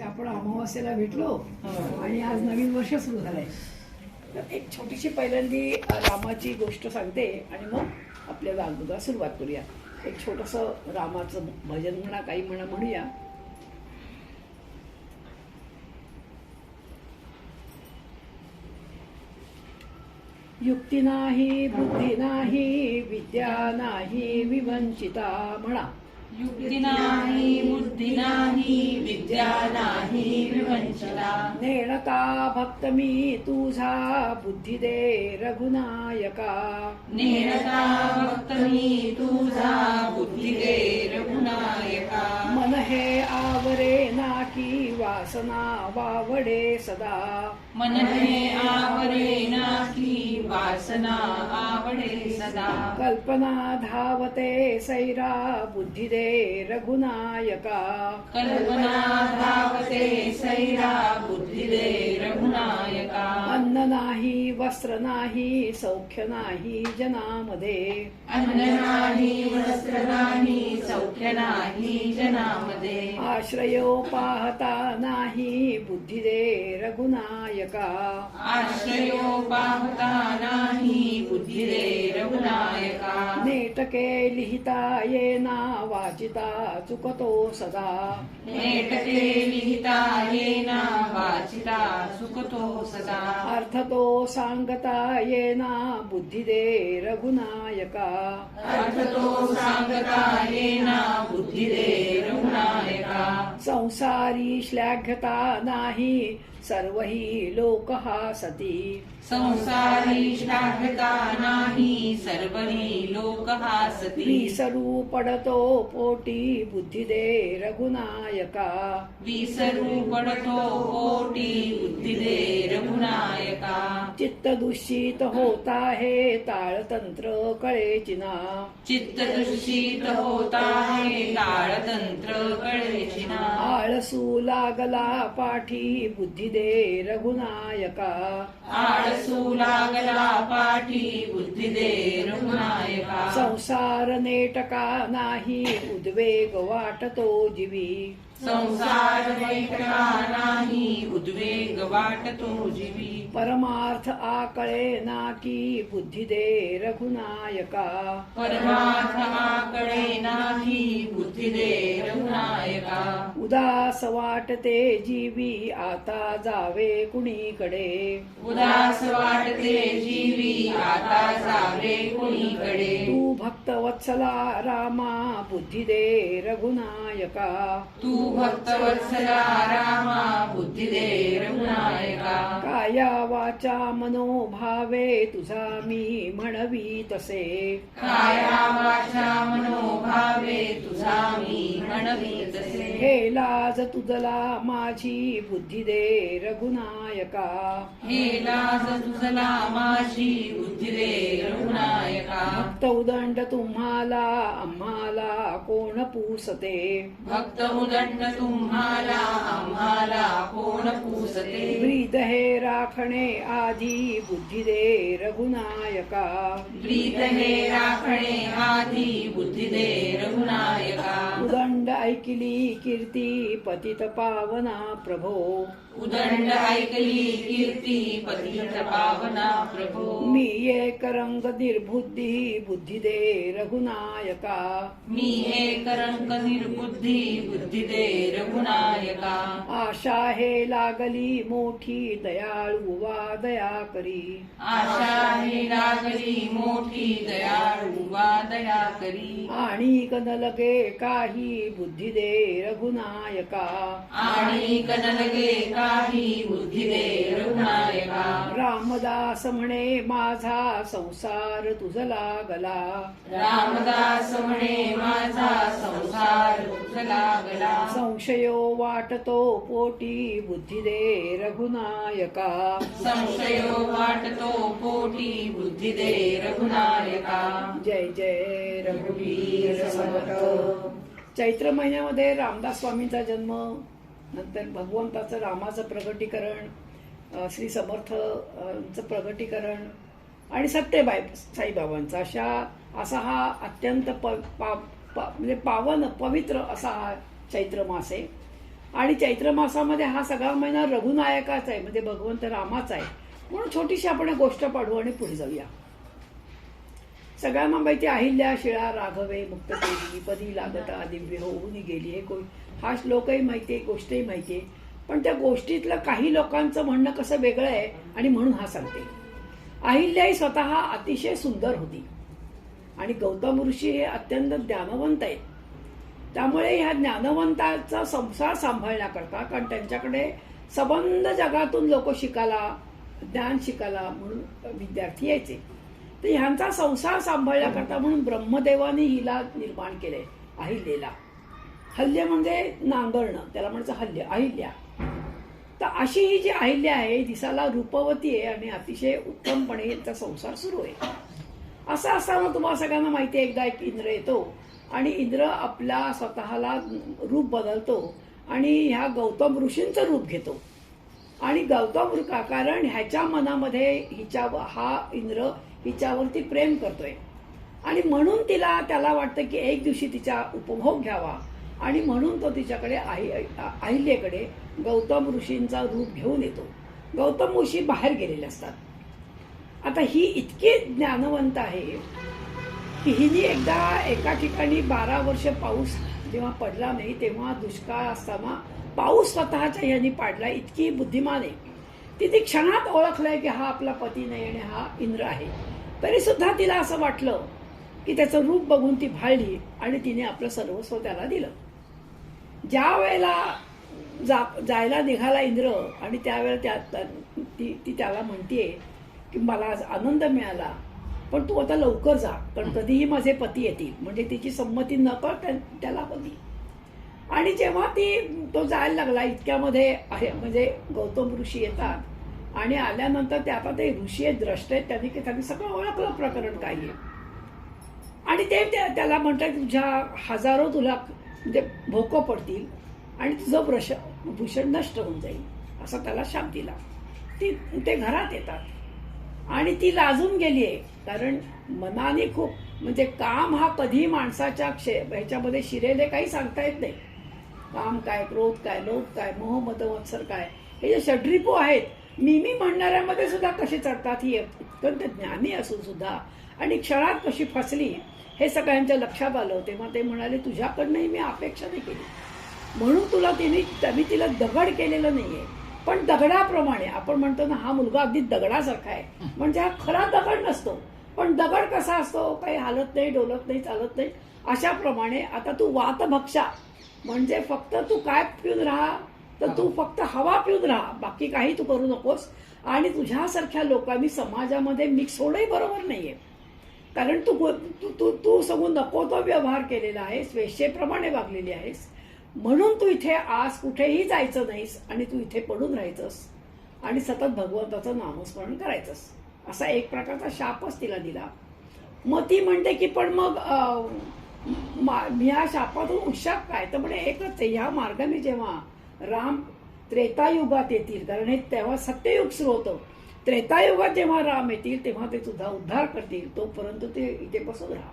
आपण अमावास्येला भेटलो आणि आज नवीन वर्ष सुरू झालंय. तर एक छोटीशी पहिल्यांदी रामाची गोष्ट सांगते आणि मग आपल्या वागणुकीला सुरुवात करूया. एक छोटंसं रामाचं भजन म्हणा काही म्हणूया. युक्ती नाही, बुद्धी नाही, विद्या नाही, विवंचिता म्हणा. युक्ती नाही, बुद्धी नाही, विद्या नाही, विवंचिता. नेणता भक्त मी तुझा, बुद्धी दे रघुनायका. नेणता भक्त मी तुझा, बुद्धी दे रघुनायका. मन हे आवरे नाकी, वासना वावडे सदा. मन हे आवरे नाकी, वासना आवडे सदा. कल्पना धावते सैरा, बुद्धी दे रघुनायका. कल्पना धावते सैरा, बुद्धी दे रघुनायका. अन्न नाही, वस्त्र नाही, सौख्य नाही जनामध्ये. अन्न नाही, वस्त्र नाही, सौख्य नाही जनामध्ये. आश्रयो पाहता नाही, बुद्धी दे रघुनायका. आश्रयो पाहता नाही, बुद्धी दे रघुनायका. नेटके लिहिता येना, वाचिता चुकतो सदा. नेटके लिहिता येना, वाचिता सुखतो सदा. अर्थ तो सांगता येना, बुद्धी दे रघुनायका. अर्थ तो सांगता येना, बुद्धी दे रघुनायका. संसारी श्लाघ्यता नाही, सर्वही लोक हासती. संसारी श्लाघ्यता नाही, सर्वही लोक हासती. विसरू पडतो पोटी, बुद्धी दे रघुनायका. विसरू पडतो पोटी, बुद्धी दे रघुनायका. चित्त दूषित होत आहे, ताळतंत्र कळेचिना. चित्त दूषित होता है, ताळतंत्र कळेचिना. आळसू लागला पाठी, बुद्धी दे रघुनायका. आळसू लागला पाठी, बुद्धी दे रघुनायका. संसार नेटका नाही, उद्वेग वाटतो जीवी. संसार नेटका नाही, उद्वेग वाटतो जीवी. परमार्थ आकळे नाकी, बुद्धी दे रघुनायका. परमार्थ आकडे नाही, बुद्धी दे रघुनायका. उदास वाटते जीवी, आता जावे कुणीकडे. उदास वाटते जीवी, आता जावे कुणीकडे. तू भक्त वत्सला रामा, बुद्धी दे रघुनायका. तू भक्त वत्सला रामा, बुद्धी दे रघुनायका. काया वाचा मनोभावे, तुझा मी म्हणवी तसे. काया वाचा मनोभावे, तुझा मी म्हणवी तसे. हे लाज तुझला माझी, बुद्धी दे रघुनायका. हे लाज तुझला माझी, बुद्धी दे रघुनायका. भक्त उदंड तुम्हाला, आम्हाला कोण पूसते. भक्त उदंड तुम्हाला, आम्हाला कोण पूसते. ब्रीद हे राखणे आधी, बुद्धी दे रघुनायका. प्रीत हे राखणे आधी, बुद्धी दे रघुनायका. उदंड ऐकिली कीर्ती, पतित पावना प्रभो. उदंड ऐकली कीर्ती, पतित पावना प्रभो. मी एक रंग निर्बुद्धी, बुद्धी दे रघुनायका. मी एक रंग निर्बुद्धी, बुद्धी दे रघुनायका. आशा हे लागली मोठी, दयाळू वा दया करी. आशा हे लागली मोठी, दयाळू वा दया करी. आणि कन लगे काही, बुद्धी दे रघुनायका. आणि कन लगे काही, बुद्धी दे रघुनायका. रामदास म्हणे माझा, संसार तुझ लागला. रामदास म्हणे माझा, संसार तुझ लागला. संशयो वाटतो पोटी, बुद्धी दे रघुनायका. संशयो वाटतो पोटी, बुद्धी दे रघुनायका. जय जय रघुवीर समर्थ. चैत्र महिन्यामध्ये रामदास स्वामींचा जन्म, नंतर भगवंताचं रामाचं प्रगटीकरण, श्री समर्थचं प्रगटीकरण आणि सत्यबाई साईबाबांचा असा हा अत्यंत म्हणजे पावन पवित्र असा हा चैत्र मास आहे. आणि चैत्र मासामध्ये हा सगळा महिना रघुनायकाचा आहे, म्हणजे भगवंत रामाचा आहे. म्हणून छोटीशी आपण एक गोष्ट पाडू आणि पुढे जाऊया. सगळ्यांना माहिती अहिल्या शिळा राघवे मुक्त केली पदी लागता दिव्य होऊन गेली. हा श्लोकही माहितीये, गोष्टही माहितीये. पण त्या गोष्टीतलं काही लोकांचं म्हणणं कसं वेगळं आहे आणि म्हणून हा सांगते. अहिल्या ही स्वतः अतिशय सुंदर होती आणि गौतम ऋषी हे अत्यंत ज्ञानवंत आहेत. त्यामुळे ह्या ज्ञानवंताचा संसार सांभाळण्याकरता, कारण त्यांच्याकडे सबंध जगातून लोक शिकायला, ज्ञान शिकायला म्हणून विद्यार्थी यायचे. तर ह्यांचा संसार सांभाळण्याकरता म्हणून ब्रह्मदेवाने हिला निर्माण केलंय, अहिल्याला. हल्य म्हणजे नांगरणं, त्याला म्हणायचं हल्य, अहिल्या. तर अशी ही जी अहिल्या आहे, दिसाला रूपवती आहे आणि अतिशय उत्तमपणे यांचा संसार सुरू आहे. असं असताना तुम्हाला सगळ्यांना माहिती आहे, एकदा एक इंद्र येतो आणि इंद्र आपला स्वतःला रूप बदलतो आणि ह्या गौतम ऋषींचं रूप घेतो. आणि गौतम कारण ह्याच्या मनामध्ये हा इंद्र हिच्यावरती प्रेम करतोय आणि म्हणून त्याला वाटतं की एक दिवशी तिचा उपभोग घ्यावा आणि म्हणून तो तिच्याकडे अहिल्याकडे गौतम ऋषींचा रूप घेऊन येतो. गौतम ऋषी बाहेर गेलेले असतात. आता ही इतकी ज्ञानवंत आहे की हिने एकदा एका ठिकाणी 12 वर्ष पाऊस जेव्हा पडला नाही, तेव्हा दुष्काळ असताना पाऊस स्वतःच्या ह्यानी पाडला. इतकी बुद्धिमान आहे. ती क्षणात ओळखलंय की हा आपला पती नाही आणि हा इंद्र आहे. तरी सुद्धा तिला असं वाटलं की त्याचं रूप बघून ती भाळली आणि तिने आपलं सर्वस्व त्याला दिलं. ज्या वेळेला जायला निघाला इंद्र आणि त्यावेळेला ती त्याला म्हणतेय की मला आज आनंद मिळाला, पण तू आता लवकर जा, कारण कधीही माझे पती येतील. म्हणजे तिची संमती न कर त्याला होती. आणि जेव्हा तो जायला लागला, इतक्यामध्ये आहे म्हणजे गौतम ऋषी येतात आणि आल्यानंतर ते ऋषी आहेत, द्रष्टे आहेत, त्यांनी सगळं ओळखलं प्रकरण काय आहे. आणि ते त्याला म्हणतात तुझ्या हजारो तुला म्हणजे भोकं पडतील आणि तुझं भूषण नष्ट होऊन जाईल, असा त्याला शाप दिला. ते घरात येतात आणि ती लाजून गेलीये, कारण मनाने खूप म्हणजे काम हा कधी माणसाच्या ह्याच्यामध्ये शिरेले काही सांगता येत नाही. काम काय, क्रोध काय, लोभ काय, मोह मद मत्सर काय, हे जे षड्रिपू आहेत, मी म्हणणाऱ्यामध्ये सुद्धा कशी चढतात, ही अत्यंत ज्ञानी असून सुद्धा आणि क्षणात कशी फसली हे सगळ्यांच्या लक्षात आलं. तेव्हा ते म्हणाले तुझ्याकडनंही मी अपेक्षा नाही केली, म्हणून त्यांनी तिला दगड केलेलं नाहीये, पण दगडाप्रमाणे. आपण म्हणतो ना हा मुलगा अगदी दगडासारखा आहे, म्हणजे हा खरा दगड नसतो, पण दगड कसा असतो, काही हालत नाही, डोलत नाही, चालत नाही, अशाप्रमाणे. आता तू वातभक्षा म्हणजे फक्त तू काय पिऊन राहा, तर तू फक्त हवा पिऊन राहा, बाकी काही तू करू नकोस. आणि तुझ्यासारख्या लोकांनी समाजामध्ये मिक्स होणंही बरोबर नाहीये, कारण तू सगळं नको तो व्यवहार केलेला आहेस, वेश्येप्रमाणे वागलेली आहेस. म्हणून तू इथे आज कुठेही जायचं नाहीस आणि तू इथे पडून राहायचंस आणि सतत भगवंताचं नामस्मरण करायचंस, असा एक प्रकारचा शापच तिला दिला. मग ती म्हणते की पण मग ह्या शापातून उशाप काय, तर म्हणजे एकच आहे, ह्या मार्गाने जेव्हा राम त्रेतायुगात येतील, कारण हे तेव्हा सत्ययुग सुरू होतं, त्रेतायुगात जेव्हा राम येतील तेव्हा ते सुद्धा उद्धार करतील, तोपर्यंत ते इथे बसून राहा.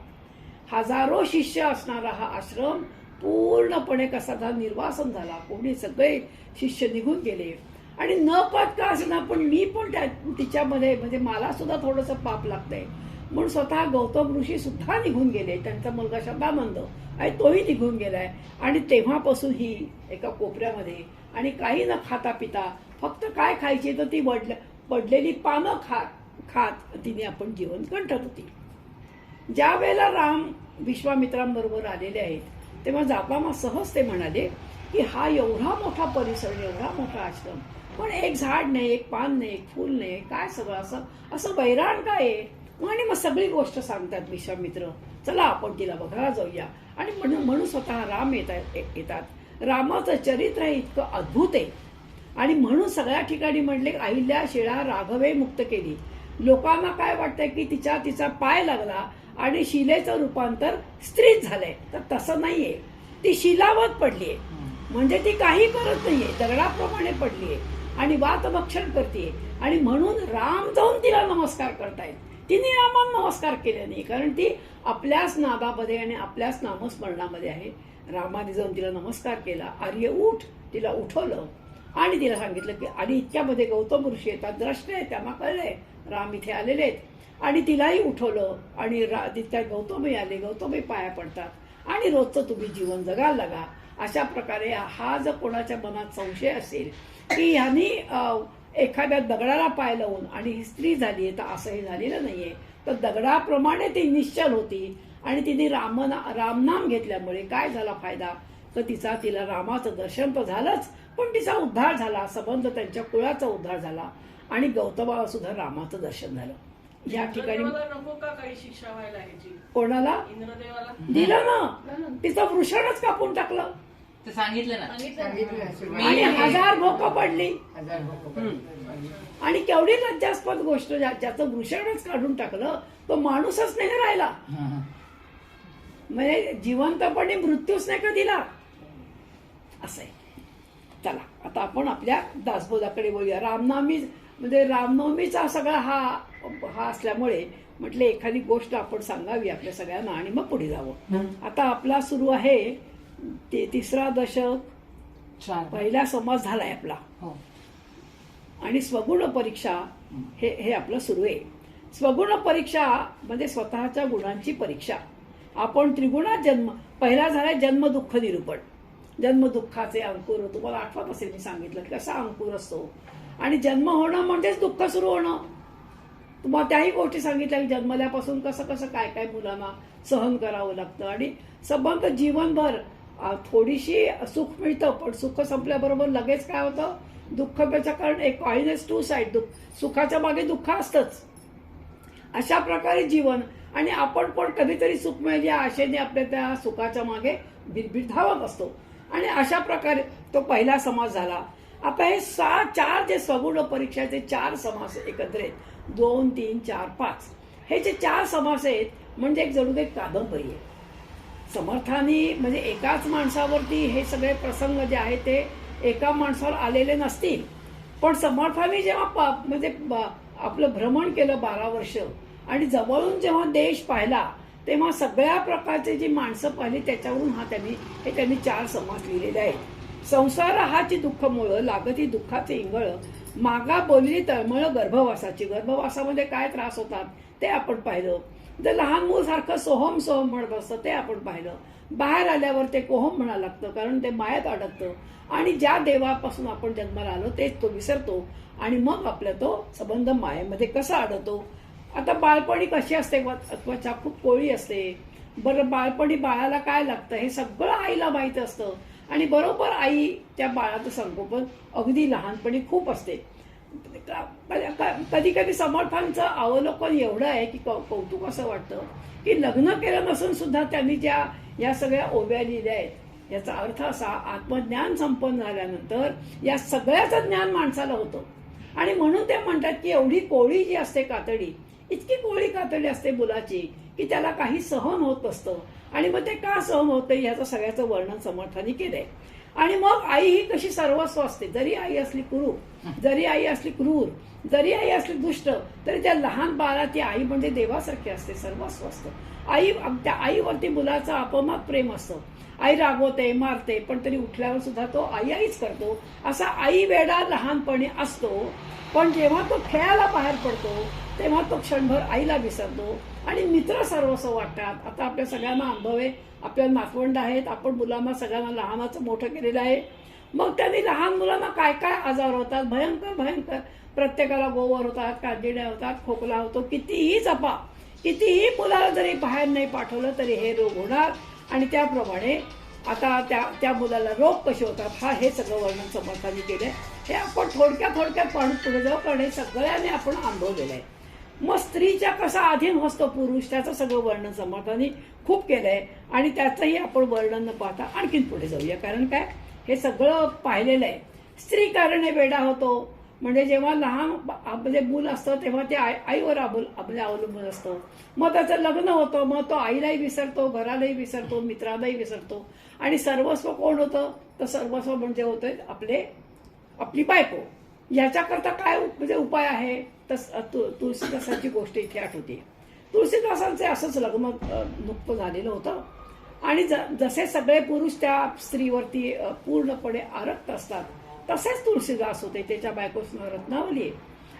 हजारो शिष्य असणारा हा आश्रम पूर्णपणे कसा निर्वासन झाला. कोणी सगळे शिष्य निघून गेले आणि न पद का असना, पण मी पण तिच्यामध्ये म्हणजे मला सुद्धा थोडंसं पाप लागतंय म्हणून स्वतः गौतम ऋषी सुद्धा निघून गेले. त्यांचा मुलगा शब्दानंद आणि तोही निघून गेलाय. आणि तेव्हापासून ही एका कोपऱ्यामध्ये आणि काही न खाता पिता, फक्त काय खायची तर ती पडलेली पानं खात तिने आपण जीवन कंठत होती. ज्या वेळेला राम विश्वामित्रांबरोबर आलेले आहेत तेव्हा जाताना सहज ते म्हणाले की हा एवढा मोठा परिसर, एवढा मोठा आश्रम, पण एक झाड नाही, एक पान नाही, एक फूल नाही, काय सगळं असं वैराण काय आहे. आणि मग सगळी गोष्ट सांगतात विश्वामित्र, चला आपण तिला बघायला जाऊया. आणि म्हणून स्वतः राम येतात. रामाचं चरित्र हे इतकं अद्भुत आहे आणि म्हणून सगळ्या ठिकाणी म्हणले अहिल्या शिळा राघवे मुक्त केली. लोकांना काय वाटतंय की तिचा पाय लागला आणि शिलेचं रूपांतर स्त्रीत झालंय, तर तसं नाहीये. ती शिलावत पडलीये, म्हणजे ती काही करत नाहीये, दगडाप्रमाणे पडलीये आणि वातभक्षण करतेय. आणि म्हणून राम जाऊन तिला नमस्कार करतायत. तिने रामाला नमस्कार केले नाही, कारण ती आपल्याच नादामध्ये आणि आपल्याच नामस्मरणामध्ये आहे. रामाने जाऊन तिला नमस्कार केला, आर्य उठ, तिला उठवलं आणि तिला सांगितलं की आणि इतक्यामध्ये गौतम ऋषी येतात, द्रष्टे आहेत, त्यांना कळले राम इथे आलेले आहेत आणि तिलाही उठवलं आणि तिथल्या गौतमही आले, गौतमही पाया पडतात आणि रोजचं तुम्ही जीवन जगायला लागा. अशा प्रकारे हा जर कोणाच्या मनात संशय असेल की ह्यांनी एखाद्या दगडाला पाय लावून आणि ही स्त्री झाली आहे, तर असंही झालेलं नाहीये. तर दगडाप्रमाणे ती निश्चल होती आणि तिने रामनाम घेतल्यामुळे काय झाला फायदा, तर तिला रामाचं दर्शन तर झालंच, पण तिचा उद्धार झाला, संबंध त्यांच्या कुळाचा उद्धार झाला आणि गौतमाला सुद्धा रामाचं दर्शन झालं. या ठिकाणी नको का काही शिक्षा व्हायला ह्याची? कोणाला इंद्रदेवाला दिलं ना, तिचं वृषणच कापून टाकलं ते सांगितलं ना, आणि 1000 भोकं पडली. आणि केवढी लज्जास्पद गोष्ट, ज्याचं वृषणच काढून टाकलं तो माणूसच नाही राहिला, म्हणजे जिवंतपणे मृत्यूच नाही का दिला, असं आहे. चला आता आपण आपल्या दासबोधाकडे बोलूया. रामनवमीचा सगळा हा असल्यामुळे म्हटलं एखादी गोष्ट आपण सांगावी आपल्या सगळ्यांना आणि मग पुढे जावं. आता आपला सुरू आहे तिसरा दशक, पहिला समास झालाय आपला आणि स्वगुण परीक्षा हे आपलं सुरू आहे. स्वगुण परीक्षा म्हणजे स्वतःच्या गुणांची परीक्षा. आपण त्रिगुणात पहिला झालाय जन्म दुःख निरूपण. जन्म दुःखाचे अंकुर तुम्हाला आठवत असेल, मी सांगितलं की कसा अंकुर असतो आणि जन्म होणं म्हणजेच दुःख सुरू होणं. तुम्हाला त्याही गोष्टी सांगितल्या की जन्मल्यापासून कसं कसं काय काय मुलांना सहन करावं लागतं आणि संबंध जीवनभर थोडीशी सुख मिळतं, पण सुख संपल्याबरोबर लगेच काय होतं, दुःख. त्याच्या कारण एक कॉइन इज टू साइड, सुखाच्या मागे दुःख असतंच. अशा प्रकारे जीवन आणि आपण पण कधीतरी सुख मिळेल या आशेने आपल्या त्या सुखाच्या मागे बिरबीर धावत असतो आणि अशा प्रकारे तो पहिला समास झाला. आता हे 4 जे स्वगुण परीक्षाचे 4 समास एकत्रित 2, 3, 4, 5 हे जे 4 समास आहेत म्हणजे एक जणू एक कादंबरी आहे. समर्थानी म्हणजे एकाच माणसावरती हे सगळे प्रसंग जे आहेत ते एका माणसावर आलेले नसतील, पण समर्थानी जेव्हा म्हणजे आपलं भ्रमण केलं 12 वर्ष आणि जवळून जेव्हा देश पाहिला तेव्हा सगळ्या प्रकारचे जी माणसं पाहिली त्याच्यावरून त्यांनी 4 समास लिहिलेले आहेत. संसार हाची दुःख मुळं लागती दुःखाचे इंगळ, मागा बोलली तळमळ गर्भवासाची. गर्भवासामध्ये काय त्रास होतात ते आपण पाहिलं. जर लहान मूल सारखं सोहम सोहम म्हणत असतं ते आपण पाहिलं. बाहेर आल्यावर ते कोहम म्हणायला लागतं कारण ते मायात अडकतं आणि ज्या देवापासून आपण जन्माला आलो तेच तो विसरतो आणि मग आपला तो संबंध मायेमध्ये कसा अडवतो. आता बाळपणी कशी असते, त्वचा खूप कोळी असते. बरं बाळपणी बाळाला काय लागतं हे सगळं आईला माहीत असतं आणि बरोबर आई त्या बाळाचं संगोपन अगदी लहानपणी खूप असते. कधी कधी समर्थांचं अवलोकन एवढं आहे की कौतुक असं वाटतं की लग्न केलं नसून सुद्धा त्यांनी या सगळ्या ओव्या लिहिल्या आहेत. याचा अर्थ असा, आत्मज्ञान संपन्न झाल्यानंतर या सगळ्याचं ज्ञान माणसाला होतं आणि म्हणून ते म्हणतात की एवढी कोळी जी असते कातडी, इतकी कोळी कातडी असते मुलाची की त्याला काही सहन होत नसतं आणि मग ते का सहन होतं याचं सगळ्याचं वर्णन समर्थांनी केलंय. आणि मग आई ही कशी सर्वस्व असते, जरी आई असली कुरूप, जरी आई असली क्रूर, जरी आई असली दुष्ट, तरी त्या लहान बाळा ती आई म्हणजे देवासारखी असते, सर्वस्व असतं. त्या आईवरती मुलाचं अपमात प्रेम असतं. आई रागवते, मारते, पण तरी उठल्यावर सुद्धा तो आईच करतो. असा आई वेडा लहानपणी असतो, पण जेव्हा तो खेळायला बाहेर पडतो तेव्हा तो क्षणभर आईला विसरतो आणि मित्र सर्वस्व वाटतात. आता आपल्या सगळ्यांना अनुभव आहे, आपल्या नातवंड आहेत, आपण मुलांना सगळ्यांना लहानाचं मोठं केलेलं आहे. मग त्यांनी लहान मुलांना काय काय आजार होतात, भयंकर भयंकर, प्रत्येकाला गोवर होतात, कांजिण्या होतात, खोकला होतो, कितीही जपा, कितीही मुलाला जरी बाहेर नाही पाठवलं तरी हे रोग होणार. आणि त्याप्रमाणे आता त्या मुलाला रोग कसे होतात हे सगळं वर्णन समर्थांनी केलंय. हे आपण थोडक्यात पुढे जाऊ कारण हे सगळ्यांनी आपण अनुभवलेलं आहे. मग स्त्रीच्या कसा अधीन असतो पुरुष त्याचं सगळं वर्णन समर्थांनी खूप केलंय आणि त्याचंही आपण वर्णन न पाहता आणखीन पुढे जाऊया. कारण काय, हे सगळं पाहिलेलं आहे. स्त्री कारणे वेडा होतो म्हणजे जेव्हा लहान म्हणजे मूल असतं तेव्हा ते आईवर अवलंबून असतं. मग त्याचं लग्न होतं, मग तो आईलाही विसरतो, घरालाही विसरतो, मित्रालाही विसरतो आणि सर्वस्व कोण होतं, तर सर्वस्व म्हणजे होतं आपली बायको. याच्याकरता काय म्हणजे उपाय आहे, तर तुळशीदासांची गोष्ट इथे आठवते. तुळशीदासांचे असंच लग्न नुकतं झालेलं होतं आणि जसे सगळे पुरुष त्या स्त्रीवरती पूर्णपणे आरक्त असतात, तसेच तुळशीदास होते. त्याच्या बायकोचं नाव रत्नावली आहे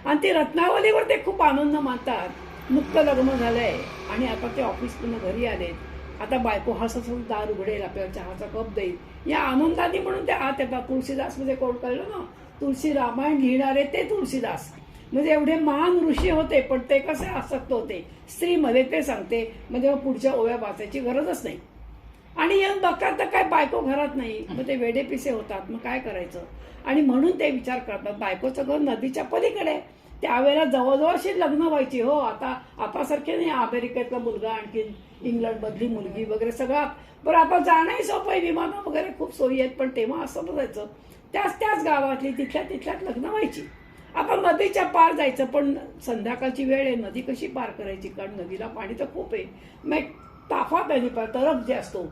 आणि ती रत्नावलीवर ते खूप आनंद मानतात. नुकतं लग्न झालंय आणि आता ते ऑफिसमधून घरी आलेत. आता बायको हसत दार उघडेल, आपल्याला चहाचा कप देईल, या आनंदाने म्हणून ते आत येतात. तुळशीदास म्हणजे कोण कळलं ना, तुळशी रामायण लिहिणारे ते तुळशीदास. म्हणजे एवढे महान ऋषी होते, पण ते कसे आसक्त होते स्त्रीमध्ये ते सांगते. म्हणजे पुढच्या ओव्या वाचायची गरजच नाही. आणि येऊन बघतात तर काय बायको घरात नाही, मग ते वेडे पिसे होतात. मग काय करायचं? आणि म्हणून ते विचार करतात बबायकोचं घर नदीच्या पलीकडे. त्यावेळेला जवळजवळ अशी लग्न व्हायची. हो, आता सारखे नाही. अमेरिकेतला मुलगा, आणखी इंग्लंड मधली मुलगी वगैरे सगळं. बरं, आता जाणंही सोपं आहे, विमानं वगैरे खूप सोयी आहेत. पण तेव्हा असं बघायचं त्याच गावातली तिथल्यात लग्न व्हायची. आपण नदीच्या पार जायचं, पण संध्याकाळची वेळ आहे, नदी कशी पार करायची? कारण नदीला पाणी तर खूप आहे. मग ताफा नदी पार तरफ जे असतो,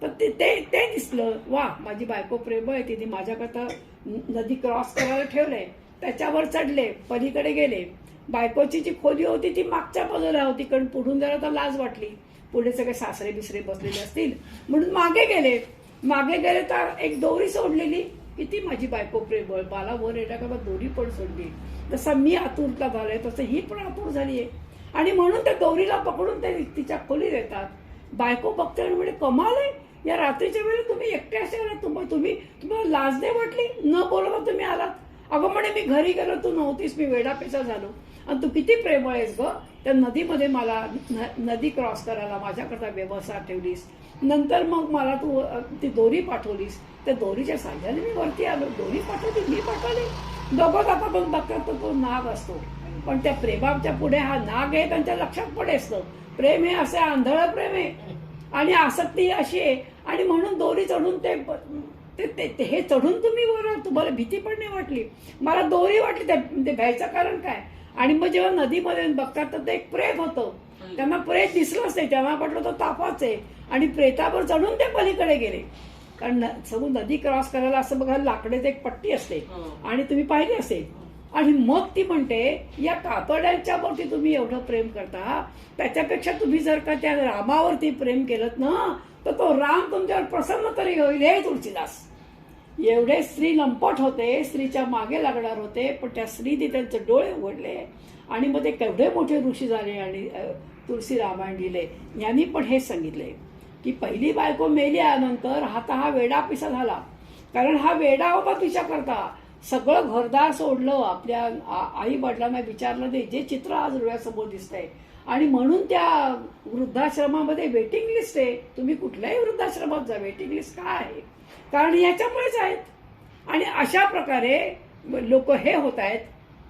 तर ते दिसलं. वा, माझी बायको प्रेमळ आहे, तिने माझ्याकरता नदी क्रॉस करायला ठेवलंय. त्याच्यावर चढले, पलीकडे गेले. बायकोची जी खोली होती ती मागच्या बाजूला होती, कारण पुढून जरा तर लाज वाटली. पुढे सगळे सासरे बिसरे बसलेले असतील म्हणून मागे गेले तर एक दोरी सोडलेली. किती माझी बायको प्रेमळ, मला वर येण्या का दोरी पण सोडली. जसं मी आतुरता झालोय तसं ही पण आतुर झालीये. आणि म्हणून त्या दोरीला पकडून ते तिच्या खोलीत येतात. बायको बघते आणि म्हणजे कमाल आहे, या रात्रीच्या वेळी तुम्ही एकटे असे आलात, तुम्हाला लाज नाही वाटली? न बोलता तुम्ही आलात? अगं म्हणे, मी घरी गेलो, तू नव्हतीस, मी वेडापेचा झालो. आणि तू किती प्रेमळ आहेस ग, त्या नदीमध्ये मला नदी क्रॉस करायला माझ्याकरता व्यवस्था ठेवलीस. नंतर मग मला तू ती दोरी पाठवलीस, त्या दोरीच्या साह्याने मी वरती आलो. दोरी पाठवली, मी पाठवली. दोघं आता पण बघतात तर तो नाग असतो, पण त्या प्रेमाच्या पुढे हा नाग आहे त्यांच्या लक्षात पडे असतं. प्रेम हे असे आंधळ प्रेम आहे आणि आसक्ती अशी आहे. आणि म्हणून दोरी चढून हे चढून तुम्ही वर, तुम्हाला भीती पण नाही वाटली? मला दोरी वाटली. ते भ्यायचं कारण काय? आणि मग जेव्हा नदीमध्ये बघतात तर ते एक प्रेत होतं. त्यांना प्रेत दिसलंच नाही, तेव्हा म्हटलं तो तापाच आहे. आणि प्रेतावर चढून ते पलीकडे गेले. कारण सगळं नदी क्रॉस करायला असं बघा, लाकडाची एक पट्टी असते आणि तुम्ही पाहिली असेल. आणि मग ती म्हणते, या कातड्यांच्या वरती तुम्ही एवढं प्रेम करता, त्याच्यापेक्षा तुम्ही जर का त्या रामावरती प्रेम केलं ना, तर तो राम तुमच्यावर प्रसन्न तरी होईल. हे तुळशीदास एवढे स्त्री लंपट होते, स्त्रीच्या मागे लागणार होते, पण त्या स्त्रीने त्यांचे डोळे उघडले आणि मग ते केवढे मोठे ऋषी झाले आणि तुळशी रामायण लिहिले. यांनी पण हेच सांगितले की पहिली बायको मेल्यानंतर हा वेडा पिसा झाला. कारण हा वेडा होता तिच्या करता. सगळं घरदार सोडलं, आपल्या आई वडिलांना विचारलं नाही, जे चित्र आज डोळ्यासमोर दिसतंय. आणि म्हणून त्या वृद्धाश्रमामध्ये वेटिंग लिस्ट आहे. तुम्ही कुठल्याही वृद्धाश्रमात जा, वेटिंग लिस्ट काय आहे? कारण याच्यामुळेच आहेत. आणि अशा प्रकारे लोक हे होत आहेत,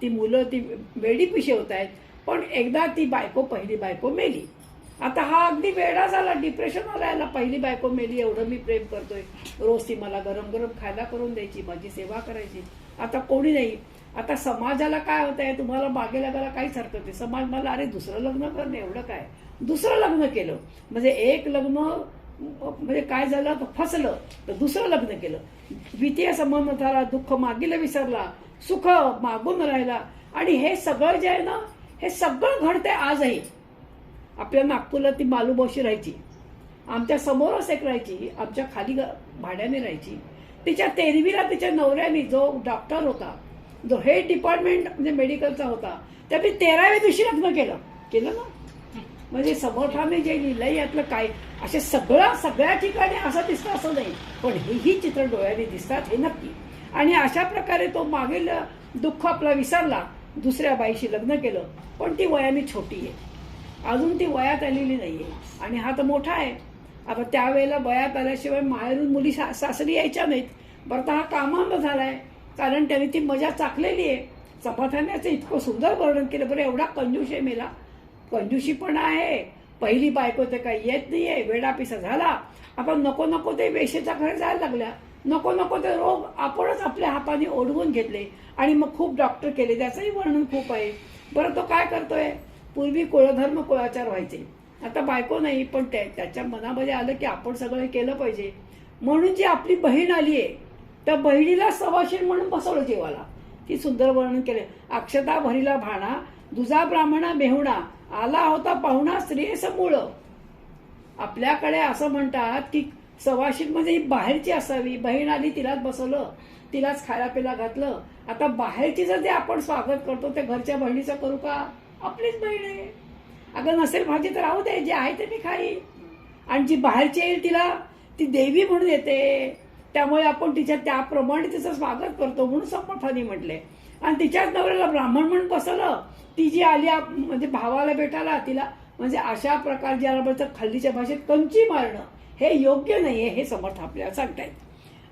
ती मुलं ती वेडीपिशी होत आहेत. पण एकदा ती पहिली बायको मेली. आता हा अगदी वेडा झाला, डिप्रेशन आला याला. पहिली बायको मेली, एवढं मी प्रेम करतोय, रोज ती मला गरम गरम खायला करून द्यायची, माझी सेवा करायची. आता कोणी नाही. आता समाजाला काय होत आहे, तुम्हाला मागे लागायला काहीच हरकत नाही. समाज मला, अरे दुसरं लग्न करणं एवढं काय, दुसरं लग्न केलं म्हणजे एक लग्न म्हणजे काय झालं, फसलं तर दुसरं लग्न केलं. द्वितीय संबंध झाला, दुःख मागीला विसरला, सुख मागून राहिला. आणि हे सगळं जे आहे ना, हे सगळं घडते आजही. आपल्या नागपूरला ती मालूमावशी राहायची, आमच्या समोरच एक राहायची, आमच्या खाली भाड्याने राहायची. तिच्या 13वीला तिच्या नवऱ्याने, जो डॉक्टर होता, जो हेड डिपार्टमेंट म्हणजे मेडिकलचा होता, त्यांनी 13व्या दिवशी लग्न केलं ना. म्हणजे समर्थाने जे लिहिलंय यातलं काय, असे सगळ्या ठिकाणी असं दिसतं असं नाही, पण ही चित्र डोळ्याने दिसतात हे नक्की. आणि अशा प्रकारे तो मागील दुःख आपला विसरला, दुसऱ्या बाईशी लग्न केलं. पण ती वयाने छोटी आहे, अजून ती वयात आलेली नाहीये. आणि हा तर मोठा आहे. आता त्यावेळेला वयात आल्याशिवाय माहेरून मुली सासरी यायच्या नाहीत. बरं, तर हा कामांध झालाय, कारण त्याने ती मजा चाकलेली आहे. चपाथाण्याचं इतकं सुंदर वर्णन केलं. बरं, एवढा कंजूस आहे मेला, कंजूशी पण आहे. पहिली बायको तर काही येत नाहीये, वेडापिसा झाला. आपण नको ते वेश्येच्या घरी जायला लागल्या, नको ते रोग आपणच आपल्या हाताने ओढवून घेतले आणि मग खूप डॉक्टर केले. त्याचंही वर्णन खूप आहे. बरं, तो काय करतोय, पूर्वी कुळधर्म कुळाचार व्हायचे, आता बायको नाही, पण त्याच्या मनामध्ये आलं की आपण सगळं केलं पाहिजे. म्हणून जी आपली बहीण आली आहे, त्या बहिणीला सवाशीण म्हणून बसवलं जेवायला. ती सुंदर वर्णन केले. अक्षता भरीला भाणा, दुजा ब्राह्मणा मेहुणा, आला होता पाहुणा स्त्रिये समूळ. आपल्याकडे असं म्हणतात की सवाशीण म्हणजे ही बाहेरची असावी. बहीण आली तिलाच बसवलं, तिलाच खायला पिला घातलं. आता बाहेरची जर ते आपण स्वागत करतो ते घरच्या बहिणीचं करू का? आपलीच बहीण आहे. अगं नसेल भाजी तर राहू दे, जे आहे ते मी खाईन. आणि जी बाहेरची येईल तिला ती देवी म्हणून येते, त्यामुळे आपण तिच्या त्याप्रमाणे तिचं स्वागत करतो म्हणून समर्थानी म्हटले. आणि तिच्याच नवऱ्याला ब्राह्मण म्हणून बसवलं. ती जी आली म्हणजे भावाला भेटायला तिला म्हणजे अशा प्रकार ज्याला बोलतात खल्लीच्या भाषेत कंची मारणं हे योग्य नाहीये, हे समर्थ आपल्याला सांगतायत.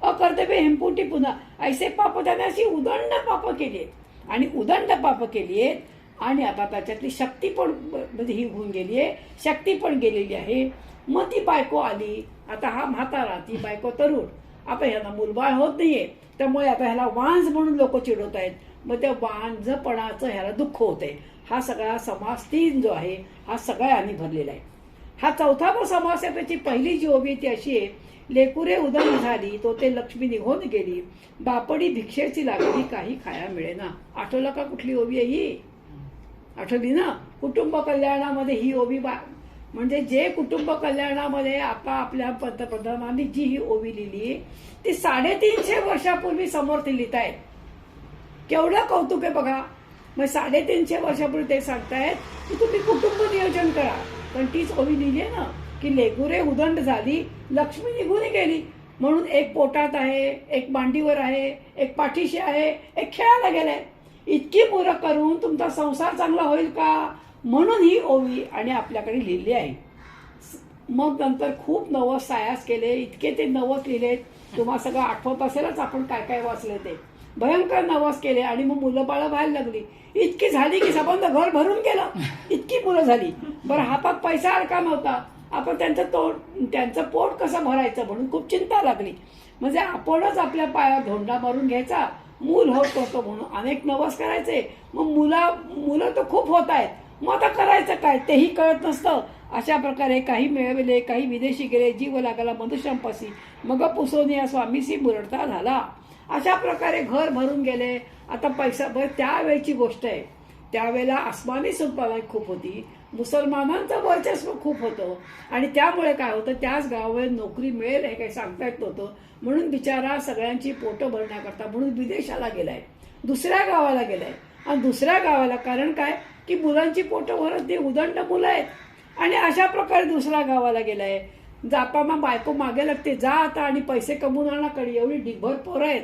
अकर्तव्य हेमपुटी पुन्हा ऐसे पाप त्याने अशी उदंड पाप केली आहेत आणि उदंड पाप केली आहेत. आणि आता त्याच्यातली शक्ती पण म्हणजे ही होऊन गेली आहे, शक्ती पण गेलेली आहे. मग ती बायको आली, आता हा म्हातारा, ती बायको तरुण. आता ह्याला मुलबाळ होत नाहीये, त्यामुळे आता ह्याला वांज म्हणून लोक चिडवत आहेत. मग त्या वांजपणाचं ह्याला दुःख होतंय. हा सगळा समास 3 जो आहे हा सगळ्यांनी भरलेला आहे. हा चौथा समास आहे. त्याची पहिली जी ओवी ती अशी आहे, लेकुरे उदन झाली तो ते लक्ष्मी निघून गेली, बापडी भिक्षेची लागली काही खाया मिळेना. आठवलं का कुठली ओवी आहे ही? आठवली ना? कुटुंब कल्याणामध्ये ही ओवी म्हणजे जे कुटुंब कल्याणामध्ये आता आपल्या पंतप्रधानांनी जी ही ओवी लिहिली ती 350 वर्षापूर्वी समर्थ लिहित आहेत. केवढं कौतुक आहे बघा. मग 350 वर्षापूर्वी ते सांगतायत की तुम्ही कुटुंब नियोजन करा. पण तीच ओवी लिहिली आहे ना की लेकुरे उदंड झाली लक्ष्मी निघून गेली. म्हणून एक पोटात आहे, एक मांडीवर आहे, एक पाठीशी आहे, एक खेळायला गेलाय. इतकी मुलं करून तुमचा संसार चांगला होईल का? म्हणून ही ओवी आणि आपल्याकडे लिहिली आहे. मग नंतर खूप नवस सायास केले, इतके ते नवस लिहिले. तुम्हाला सगळं आठवत असेलच आपण काय काय वाचले ते. भयंकर नवस केले आणि मग मुलं बाळं व्हायला लागली. इतकी झाली की संबंध घर भरून गेलं. इतकी मुलं झाली. बरं हातात पैसा अडका नव्हता. आपण त्यांचं पोट कसं भरायचं म्हणून खूप चिंता लागली. म्हणजे आपणच आपल्या पायावर धोंडा मारून घ्यायचा, मूल होत होतं म्हणून अनेक नवस करायचे. मग मुलं तर खूप होत आहेत, मग आता करायचं काय तेही कळत नसतं. अशा प्रकारे काही मिळवले, काही विदेशी गेले, जीव लागला मधुशंपासी, मग पुसोनिया स्वामीसी मुरडता झाला. अशा प्रकारे घर भरून गेले. आता पैसा त्यावेळची गोष्ट आहे. त्यावेळेला आसमानी संपादन खूप होती, मुसलमानांचं वर्चस्व खूप होतं आणि त्यामुळे काय होतं, त्याच गावावर नोकरी मिळेल हे काही सांगता येत नव्हतं. म्हणून बिचारा सगळ्यांची पोटं भरण्याकरता म्हणून विदेशाला गेलाय, दुसऱ्या गावाला गेलाय. आणि दुसऱ्या गावाला कारण काय की मुलांची पोटं भरत नाही, उदंड मुलं आहेत. आणि अशा प्रकारे दुसऱ्या गावाला गेलाय. जाताना बायको मागे लागते, जा आता आणि पैसे कमवून आणा, एवढी डिगभर पोरं आहेत.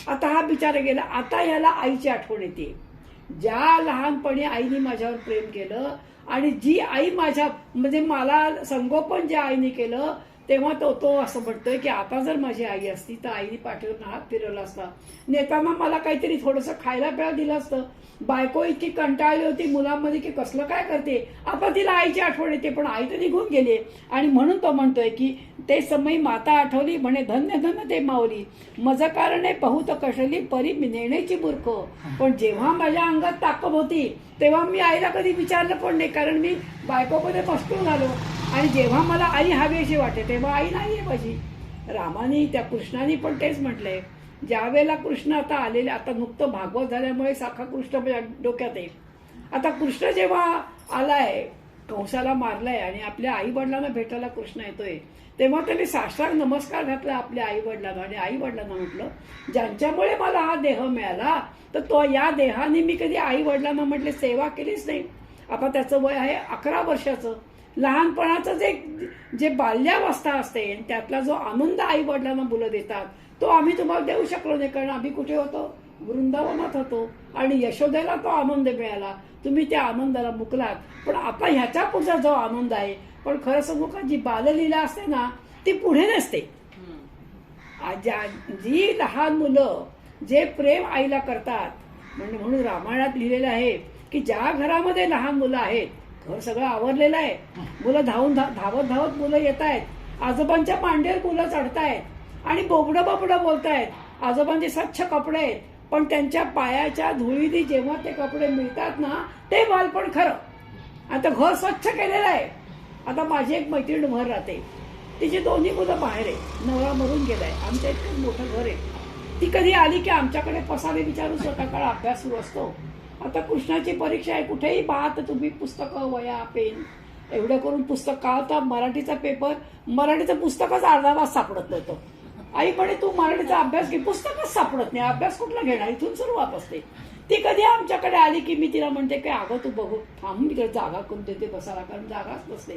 आता हा बिचारा गेला. आता याला आईची आठवण येते. ज्या लहानपणी आईने माझ्यावर प्रेम केलं आणि जी आई माझ्या म्हणजे मला संगोपन ज्या आईने केलं, तेव्हा तो असं म्हणतोय की आता जर माझी आई असती तर आईने पाठीवर हात फिरवला असता, नेताना मला काहीतरी थोडंसं खायला प्यायला दिलं असतं. बायको इतकी कंटाळली होती मुलांमध्ये की कसलं काय करते. आता तिला आईची आठवण येते, पण आई तर निघून गेली. आणि म्हणून तो म्हणतोय की ते समयी माता आठवली म्हणे धन्य धन्य ते माऊली, मज कारणे बहुत कशली परी नेण्याची मूर्ख. पण जेव्हा माझ्या अंगात ताकद होती तेव्हा मी आईला कधी विचारलं पण नाही, कारण मी बायकोमध्ये मस्तून झालो. आणि जेव्हा मला आई हवी अशी वाटते तेव्हा आई नाहीये माझी. रामानी त्या कृष्णाने पण तेच म्हटलंय. ज्या वेळेला कृष्ण आता आलेले, आता नुकतं भागवत झाल्यामुळे साखा कृष्ण डोक्यात आहे. आता कृष्ण जेव्हा आलाय, कंसाला मारलाय आणि आपल्या आई वडिलांना भेटायला कृष्ण येतोय, तेव्हा त्यांनी साष्टांग नमस्कार घातला आपल्या आई वडिलांना. आणि आई वडिलांना म्हटलं ज्यांच्यामुळे मला हा देह मिळाला, तर तो या देहाने मी कधी आई वडिलांना म्हटले सेवा केलीच नाही. आता त्याचं वय आहे 11 वर्षाचं. लहानपणाचं जे बाल्यावस्था असते त्यातला जो आनंद आई वडिलांना मुलं देतात तो आम्ही तुम्हाला देऊ शकलो नाही, कारण आम्ही कुठे होतो, वृंदावनात होतो. आणि यशोदेला तो आनंद मिळाला, तुम्ही त्या आनंदाला मुकलात. पण आता ह्याच्या पुढचा जो आनंद आहे, पण खरं सांगू का, जी बाललीला असते ना ती पुढे नसते. जी लहान मुलं जे प्रेम आईला करतात, म्हणून रामायणात लिहिलेलं आहे की ज्या घरामध्ये लहान मुलं आहेत, घर सगळं आवरलेलं आहे, मुलं धावत धावत मुलं येत आहेत, आजोबांच्या मांडीवर मुलं चढतायत आणि बोबडं बोबडं बोलतायत. आजोबांचे स्वच्छ कपडे आहेत, पण त्यांच्या पायाच्या धुळीने जेव्हा ते कपडे मिळतात ना, ते बालपण खरं. आता घर स्वच्छ केलेलं आहे. आता माझी एक मैत्रीण भर राहते, तिची 2 मुलं बाहेर आहे, नवरा मरून गेलाय, आमच्या इतकं मोठं घर आहे. ती कधी आली की आमच्याकडे पसारे विचारून स्वतःकडे अभ्यास सुरू असतो. आता कृष्णाची परीक्षा आहे, कुठेही पाहत तुम्ही पुस्तकं, वया, पेन. एवढं करून पुस्तक का होता मराठीचा पेपर, मराठीचं पुस्तकच अर्धा तास सापडत नव्हतं. आई म्हणे तू मराठीचा अभ्यास घे, पुस्तकच सापडत नाही, अभ्यास कुठला घेणार, इथून सुरुवात असते. ती कधी आमच्याकडे आली की मी तिला म्हणते काय अगं तू बघू थांब, मी तिकडे जागा करून देते बसायला, कारण जागाच नसते.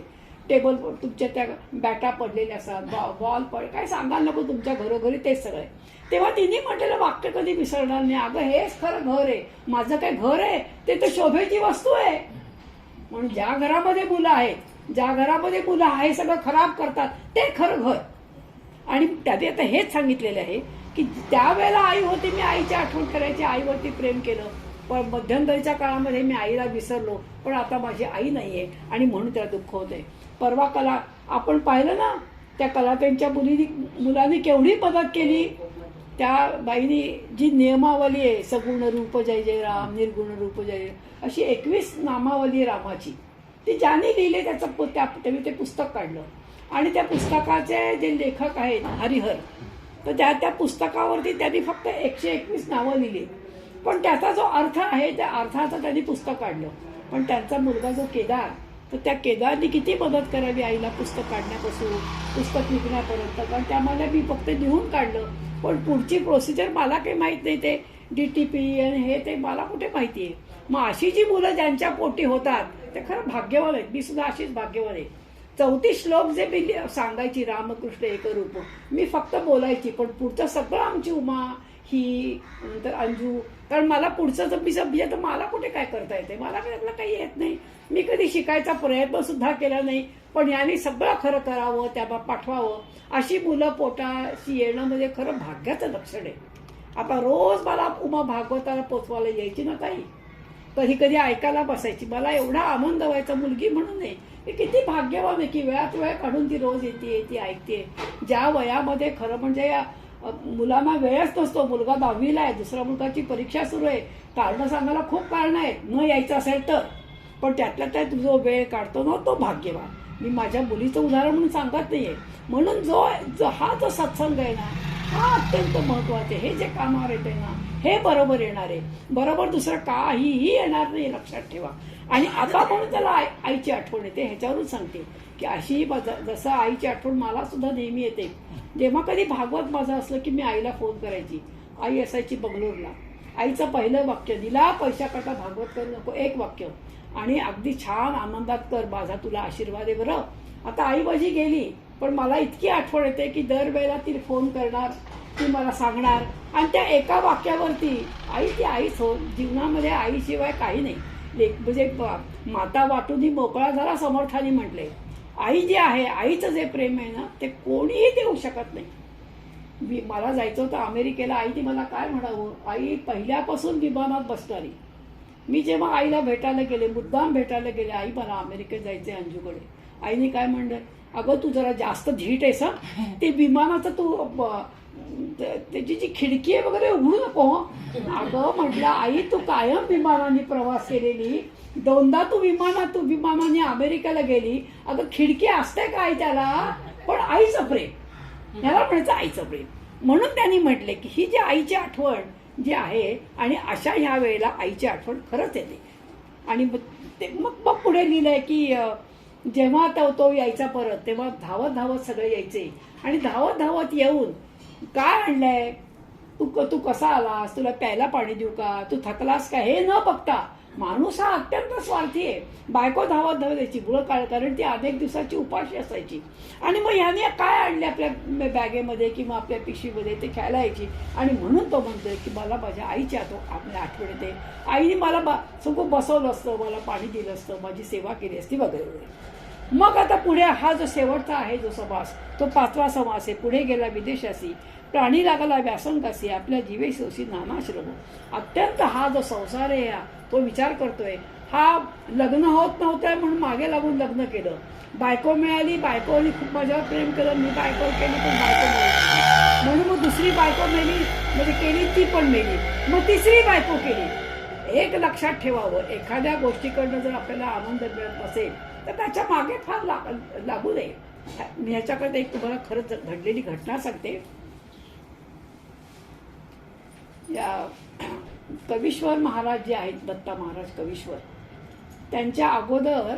टेबल तुमच्या त्या बॅटा पडलेल्या असतात, बॉल काय सांगायला नको, तुमच्या घरोघरी तेच सगळं आहे. तेव्हा तिने म्हटलेलं वाक्य कधी विसरणार नाही, अगं हेच खरं घर आहे, माझं काय घर आहे, ते तर शोभेची वस्तू आहे. म्हणून ज्या घरामध्ये मुलं आहेत, ज्या घरामध्ये मुलं हे सगळं खराब करतात ते खरं घर. आणि त्याने आता हेच सांगितलेलं आहे की त्यावेळेला आई होती, मी आईची आठवण करायची, आईवरती प्रेम केलं, पण मध्यंतरीच्या काळामध्ये मी आईला विसरलो, पण आता माझी आई नाहीये आणि म्हणून त्याला दुःख होते. परवा कला आपण पाहिलं ना, त्या कलाताईंच्या मुलांनी केवढी मदत केली. त्या बाईनी जी नियमावली आहे, सगुण रूप जय जय राम, निर्गुण रूप जय, अशी 21 नामावली रामाची, ती ज्याने लिहिले त्याचं ते पुस्तक काढलं. आणि त्या पुस्तकाचे जे लेखक आहेत हरिहर, तर त्या पुस्तकावरती त्यांनी फक्त 121 नावं लिहिली, पण त्याचा जो अर्थ आहे त्या अर्थाचं त्यांनी पुस्तक काढलं. पण त्यांचा मुलगा जो केदार, तर त्या केदारनी किती मदत करावी आईला पुस्तक काढण्यापासून पुस्तक विकण्यापर्यंत, कारण त्यामध्ये मी फक्त लिहून काढलं, पण पुढची प्रोसिजर मला काही माहीत नाही, ते DTP आणि हे ते मला कुठे माहिती आहे. मग अशी जी मुलं ज्यांच्या पोटी होतात ते खरं भाग्यवान आहेत. मी सुद्धा अशीच भाग्यवान आहे. 34 श्लोक जे मी सांगायची रामकृष्ण एकरूप, मी फक्त बोलायची, पण पुढचं सगळं आमची उमा ही नंतर अंजू, कारण मला पुढचं जर मी समजे तर मला कुठे काय करता येते, मला त्यातलं काही येत नाही, मी कधी शिकायचा प्रयत्न सुद्धा केला नाही. पण यांनी सगळं खरं करावं, त्या पाठवावं, अशी मुलं पोटाशी येणं म्हणजे खरं भाग्याचं लक्षण आहे. आता रोज मला उमा भागवताला पोचवायला यायची ना ताई, कधी कधी ऐकायला बसायची, मला एवढा आनंद व्हायचा, मुलगी म्हणून नाही, की किती भाग्यवान आहे की वेळात वेळ काढून ती रोज येते, ती ऐकते. ज्या वयामध्ये खरं म्हणजे मुलांना वेळच नसतो, मुलगा 10वीला आहे, दुसऱ्या मुलगाची परीक्षा सुरू आहे, कारणं सांगायला खूप कारणं आहेत, न यायचं असेल तर, पण त्यातल्या त्यात जो वेळ काढतो ना तो भाग्यवान. मी माझ्या मुलीचं उदाहरण म्हणून सांगत नाहीये. म्हणून जो सत्संग आहे ना, हा अत्यंत महत्वाचे. हे जे कामावर येते ना हे बरोबर येणार आहे, बरोबर दुसरं काहीही येणार नाही, लक्षात ठेवा. आणि आता म्हणून त्याला आईची आठवण येते, ह्याच्यावरून सांगते की अशी जसं आईची आठवण मला सुद्धा नेहमी येते. जेव्हा कधी भागवत माझं असलं की मी आईला फोन करायची, आई असायची बंगलोरला, आईचं पहिलं वाक्य, दिला पैशाकरता भागवत करू नको, एक वाक्य, आणि अगदी छान आनंदात कर, माझा तुला आशीर्वाद आहे बरं. आता आई माझी गेली, पण मला इतकी आठवण येते की दरवेळेला ती फोन करणार, ती मला सांगणार, आणि त्या एका वाक्यावरती आई ती आईच हो. जीवनामध्ये आईशिवाय काही नाही. म्हणजे माता वाटूनही मोकळा झाला समर्थाने म्हटले. आई जी आहे, आईचं जे प्रेम आहे ना ते कोणीही देऊ शकत नाही. मला जायचं होतं अमेरिकेला, आईने मला काय म्हणावं, आई पहिल्यापासून विमानात बसणारी. मी जेव्हा आईला भेटायला गेले, मुद्दाम भेटायला गेले, आई मला अमेरिकेत जायचंय अंजूकडे, आईने काय म्हणलं, अगं तू जरा जास्त धीट आहेस, ते विमानाचं तू त्याची जी खिडकी आहे वगैरे उघडू नको. अगं म्हटलं आई तू कायम विमानाने प्रवास केलेली, 2दा तू विमानाने अमेरिकेला गेली, अगं खिडकी असते काय त्याला, पण आईचं प्रेम, ह्याला म्हणायचं आईचं प्रेम. म्हणून त्यांनी म्हटले की ही जी आईची आठवण जी आहे, आणि अशा ह्या वेळेला आईची आठवण खरंच येते. आणि मग पुढे लिहिलंय की जेव्हा तो यायचा परत, तेव्हा धावत धावत सगळे यायचे, आणि धावत धावत येऊन काय आणलंय, तू कसा आलास, तुला प्यायला पाणी देऊ का, तू थकलास का, हे न बघता. माणूस हा अत्यंत स्वार्थी आहे. बायको धावत धावत यायची बुळ काळ, कारण ती अनेक दिवसाची उपाशी असायची, आणि मग ह्याने काय आणले आपल्या बॅगेमध्ये किंवा आपल्या पिशवीमध्ये, ते खेळायला यायची. आणि म्हणून तो म्हणतोय की मला माझ्या आईची आठवण येते. आईने मला सगळं बसवलं असतं, मला पाणी दिलं असतं, माझी सेवा केली असती वगैरे. मग आता पुढे हा जो शेवटचा आहे जो समास, तो 5वा समास आहे. पुढे गेला विदेशासी, प्राणी लागला व्यासंगासी, आपल्या जीवे सोसी नानाश्रम. अत्यंत हा जो संसार आहे तो विचार करतोय, हा लग्न होत नव्हतं म्हणून मागे लागून लग्न केलं, बायको मिळाली, बायकोने खूप माझ्यावर प्रेम केलं, मी बायको केली पण बायको मिळाली, म्हणून मग दुसरी बायको मेली, म्हणजे केली ती पण मेली, मग तिसरी बायको केली. एक लक्षात ठेवावं, एखाद्या गोष्टीकडनं जर आपल्याला आनंद मिळत नसेल तर त्याच्या मागे फार लागू नये. मी ह्याच्याकडे एक तुम्हाला खरंच घडलेली घटना सांगते. या कवीश्वर महाराज जे आहेत, दत्ता महाराज कवीश्वर, त्यांच्या अगोदर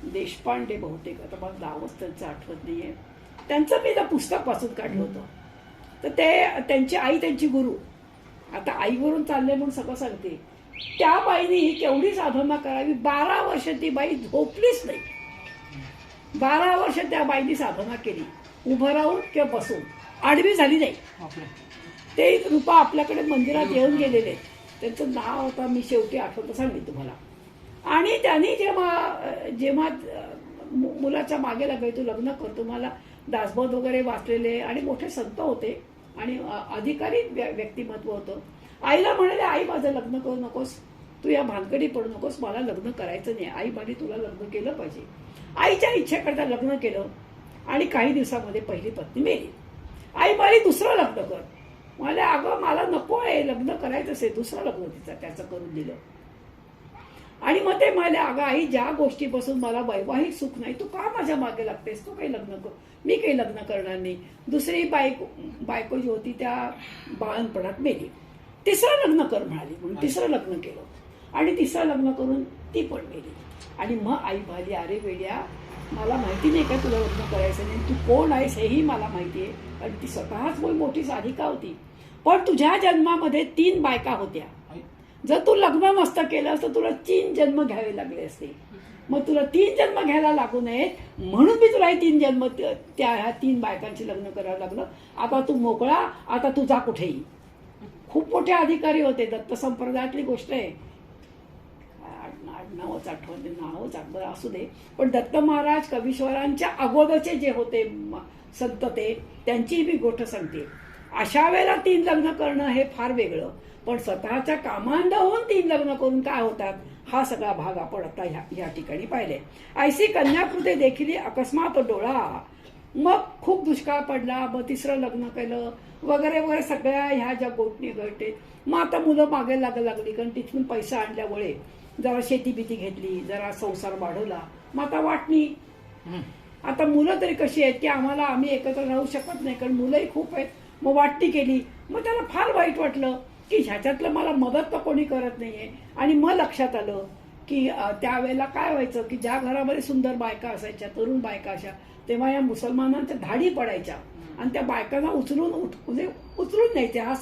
देशपांडे बहुतेक, आता मला नावच त्यांचं आठवत नाहीये, त्यांचं मी त्या पुस्तक वाचून काढलं होतं. तर ते त्यांची आई, त्यांची गुरु, आता आईवरून चालले म्हणून सगळं सांगते, त्या बाईनी केवढी साधना करावी. 12 वर्ष ती बाई झोपलीच नाही. 12 वर्ष त्या बाईनी साधना केली, उभं राहून किंवा बसून, आडवी झाली नाही. ते रूपा आपल्याकडे मंदिरात येऊन गेलेले, त्यांचं नाव आता मी शेवटी आठवतं सांगेन तुम्हाला. आणि त्यांनी जेव्हा मुलाच्या मागे लागले, तू लग्न कर, तुम्हाला दासबोध वगैरे वाचलेले आणि मोठे संत होते आणि अधिकारी व्यक्तिमत्व होतं. आईला म्हणाले, आई माझं लग्न करू नकोस, तू या भानगडी पडू नकोस, मला लग्न करायचं नाही. आई म्हणे तुला लग्न केलं पाहिजे. आईच्या इच्छेकरता लग्न केलं आणि काही दिवसामध्ये पहिली पत्नी मेली. आई म्हणाली दुसरं लग्न कर. मला अगं मला नको आहे, लग्न करायचंच आहे, दुसरं लग्न त्याचं करून दिलं. आणि मग ते म्हणाले, अगं आई, ज्या गोष्टीपासून मला वैवाहिक सुख नाही, तू का माझ्या मागे लागतेस, तू काही लग्न कर. मी काही लग्न करणार नाही. दुसरी बायको जी होती त्या बाळणपणात मेली. तिसरं लग्न कर म्हणाली, म्हणून तिसरं लग्न केलं आणि तिसरं लग्न करून ती पण मेली. आणि मग आई म्हणाली, अरे वेड्या, मला माहिती नाही का तुला लग्न करायचं नाही, तू कोण आहेस हेही मला माहिती आहे. आणि ती स्वतःच मोठी साधिका होती. पण तुझ्या जन्मामध्ये 3 बायका होत्या. जर तू लग्न नसतं केलं तर तुला 3 जन्म घ्यावे लागले असते. मग तुला 3 जन्म घ्यायला लागू नयेत म्हणून मी तुला 3 जन्म ह्या 3 बायकांची लग्न करायला लागलं. आता तू मोकळा, आता तू जा कुठेही. खूप मोठे अधिकारी होते, दत्त संप्रदायातली गोष्ट आहे. नावच आठवत, नावच आठवत असू दे. पण दत्त महाराज कवीश्वरांच्या अगोदरचे जे होते संत, त्यांची मी गोष्ट सांगते. अशा वेळेला 3 लग्न करणं हे फार वेगळं. पण स्वतःच्या कामांध होऊन 3 लग्न करून काय होतात, हा सगळा भाग आपण आता या ठिकाणी पाहिले. ऐसी कन्याकृते देखील अकस्मात डोळा. मग खूप दुष्काळ पडला, मग तिसरं लग्न केलं वगैरे वगैरे, सगळ्या ह्या ज्या गोष्टी घडते. मग आता मुलं मागे लागली, कारण तिथून पैसा आणल्यामुळे जरा शेती बिती घेतली, जरा संसार वाढवला. मग आता वाटणी. आता मुलं तरी कशी आहेत की आम्ही एकत्र राहू शकत नाही, कारण मुलंही खूप आहेत. मग वाटणी केली. मग त्याला फार वाईट वाटलं की ह्याच्यातलं मला मदत तर कोणी करत नाहीये. आणि मग लक्षात आलं की त्यावेळेला काय व्हायचं की ज्या घरामध्ये सुंदर बायका असायच्या, तरुण बायका अशा, तेव्हा या मुसलमानांच्या धाडी पडायच्या आणि त्या बायकांना उचलून न्यायच्या. हा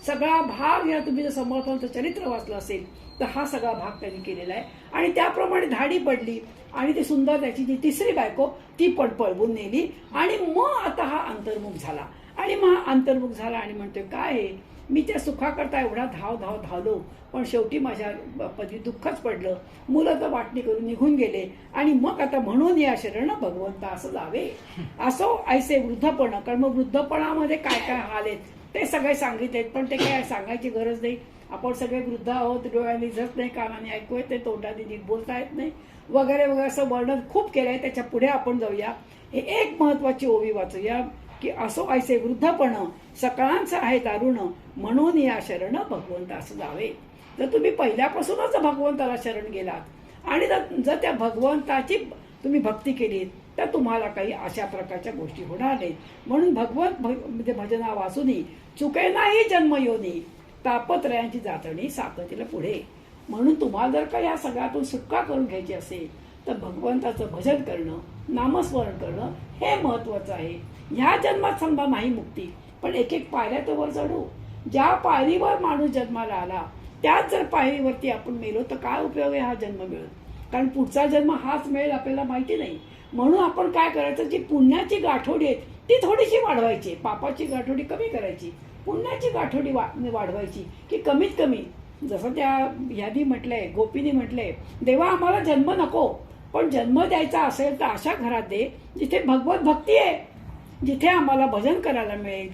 सगळा भाग, या तुम्ही जर समर्थांचं चरित्र वाचलं असेल तर हा सगळा भाग त्यांनी केलेला आहे. आणि त्याप्रमाणे धाडी पडली आणि ती सुंदर त्याची जी तिसरी बायको ती पण पळवून नेली. आणि मग आता हा अंतर्मुख झाला. आणि मग हा अंतर्मुख झाला आणि म्हणतोय, काय आहे, मी त्या सुखाकरता एवढा धावलो, पण शेवटी माझ्या पदी दुःखच पडलं. मुलं तर वाटणी करून निघून गेले. आणि मग आता म्हणून या शरण भगवंता असं जावे. असो ऐसे वृद्धपण. कारण मग वृद्धपणामध्ये काय काय हाल आहेत ते सगळे सांगितलेत, पण ते काय सांगायची गरज नाही. आपण सगळे वृद्ध आहोत, डोळ्यांनी दिसत नाही, कानाने ऐकू येत नाही, तोंडाने नीट बोलता येत नाही वगैरे वगैरे, असं वर्णन खूप केलंय. त्याच्या पुढे आपण जाऊया. हे एक महत्वाची ओवी वाचूया की असो ऐसे वृद्धपण सकाळांचं आहे दारुण, म्हणून या शरण भगवंता असं जावे. जर तुम्ही पहिल्यापासूनच भगवंताला शरण गेलात आणि जर त्या भगवंताची तुम्ही भक्ती केलीत तर तुम्हाला काही अशा प्रकारच्या गोष्टी होणार नाहीत. म्हणून भगवंत म्हणजे भजना वाचुनी चुके नाही जन्म योनी, तापत्रयांची जातणी साकतीला पुढे. म्हणून तुम्हाला जर का या सगळ्यातून सुटका करून घ्यायची असेल तर भगवंताचं भजन करणं, नामस्मरण करणं हे महत्वाचं आहे. ह्या जन्मात समजा नाही मुक्ती, पण एक एक पायऱ्या तर वर चढू. ज्या पायरीवर माणूस जन्माला आला त्याच जर पायरीवरती आपण मेलो तर काय उपयोग आहे हा जन्म मिळून. कारण पुढचा जन्म हाच मिळेल आपल्याला माहिती नाही. म्हणून आपण काय करायचं, जी पुण्याची गाठोडी आहे ती थोडीशी वाढवायची, पापाची गाठोडी कमी करायची, पुण्याची गाठोडी वाढवायची. की कमीत कमी जसं त्या ह्यानी म्हटलंय, गोपीनी म्हटलंय, देवा आम्हाला जन्म नको, पण जन्म द्यायचा असेल तर अशा घरात दे जिथे भगवत भक्ती आहे, जिथे आम्हाला भजन करायला मिळेल,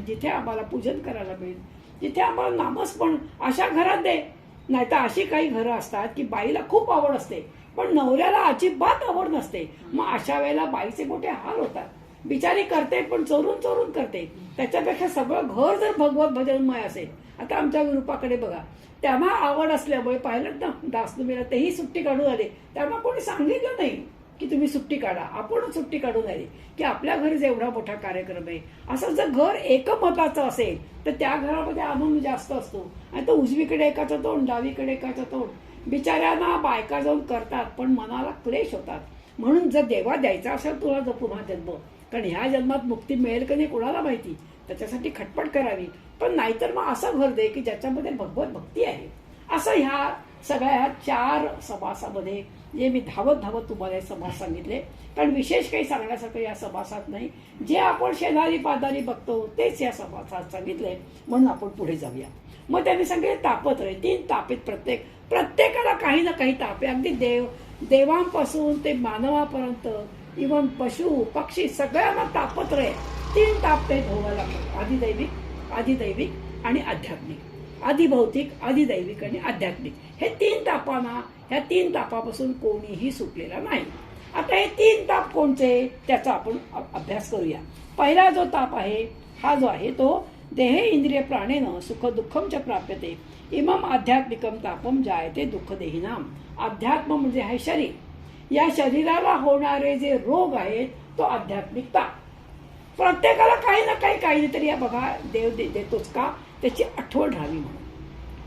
जिथे आम्हाला पूजन करायला मिळेल, जिथे आम्हाला नामस्मरण, अशा घरात दे. नाहीतर अशी काही घरं असतात की बाईला खूप आवड असते पण नवऱ्याला अजिबात आवड नसते. मग अशा वेळेला बाईचे मोठे हाल होतात. बिचारी करते पण चोरून करते. त्याच्यापेक्षा सगळं घर जर भगवत भजनमय असेल. आता आमच्या रूपाकडे बघा, त्यांना आवड असल्यामुळे पाहिलं ना दासनुमीला तेही सुट्टी काढून आले. त्यांना कोणी सांगितलं नाही की तुम्ही सुट्टी काढा. आपणच सुट्टी काढून आली की आपल्या घरी एवढा मोठा कार्यक्रम आहे. असं जर घर एकमताचं असेल तर त्या घरामध्ये आनंद जास्त असतो. आणि तो उजवीकडे एकाचं तोंड, डावीकडे एकाचं तोंड, बिचाऱ्यांना बायका जाऊन करतात पण मनाला क्लेश होतात. म्हणून जर देवा द्यायचा असेल तुला जपून हा जन्म, कारण ह्या जन्मात मुक्ती मिळेल की नाही कोणाला माहिती, त्याच्यासाठी खटपट करावी. पण नाहीतर मग असं घर दे की ज्याच्यामध्ये भगवत भक्ती आहे. असं ह्या सगळ्या 4 समासामध्ये जे मी धावत धावत तुम्हाला हे समास सांगितले, कारण विशेष काही सांगण्यासारखं या समासात नाही. जे आपण शेजारी पादारी बघतो तेच या समासात सांगितले, म्हणून आपण पुढे जाऊया. मग त्यांनी सांगितले तापत्रय, 3 तापित, प्रत्येकाला काही ना काही ताप आहे. अगदी देवांपासून ते मानवापर्यंत, इव्हन पशु पक्षी सगळ्यांना तापत्रय 3 ताप ते भोगायला लागतात. आधिदैविक आणि आध्यात्मिक. आधिभौतिक, आधिदैविक आणि आध्यात्मिक हे 3 तापांना, ह्या 3 तापापासून कोणीही सुटलेला नाही. आता हे 3 ताप कोणते त्याचा आपण अभ्यास करूया. पहिला जो ताप आहे हा जो आहे तो देहे इंद्रिय प्राणेन सुख दुःखम च प्राप्यते इमम आध्यात्मिकम तापम जायते दुःख देहिनाम. अध्यात्म म्हणजे आहे शरीर. या शरीराला होणारे जे रोग आहेत तो आध्यात्मिक ताप. प्रत्येकाला काही ना काही तरी या बघा देव देतोच का, त्याची आठवण राहावी म्हणून.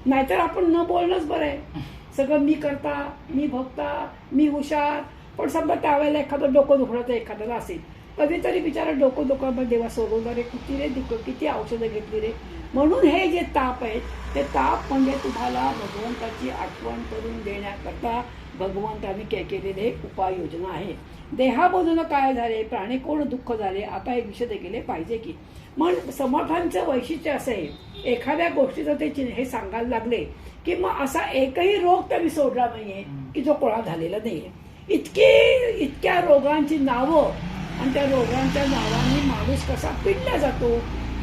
नाहीतर आपण न बोलणंच बरं आहे. सगळं मी करता, मी भोगता, मी हुशार. पण समजा त्यावेळेला एखादं डोकं दुखणं एखाद्याला असेल, कधीतरी बिचारा डोकं दुखामध्ये देवा सोडवणार रे, किती रे दुःख, किती औषधं घेतली रे. म्हणून हे जे ताप आहेत ते ताप म्हणजे तुम्हाला भगवंताची आठवण करून देण्याकरता भगवंताने केलेले उपाययोजना आहे. देहामधून काय झाले, प्राणी कोण दुःख झाले, आता हे विषय गेले पाहिजे की. मग समर्थांचं वैशिष्ट्य असं आहे, एखाद्या गोष्टीचं ते हे सांगायला लागले की मग असा एकही रोग त्यांनी सोडला नाहीये की जो कोणा झालेला नाहीये. इतक्या रोगांची नावं आणि त्या रोगांच्या नावाने माणूस कसा पिडला जातो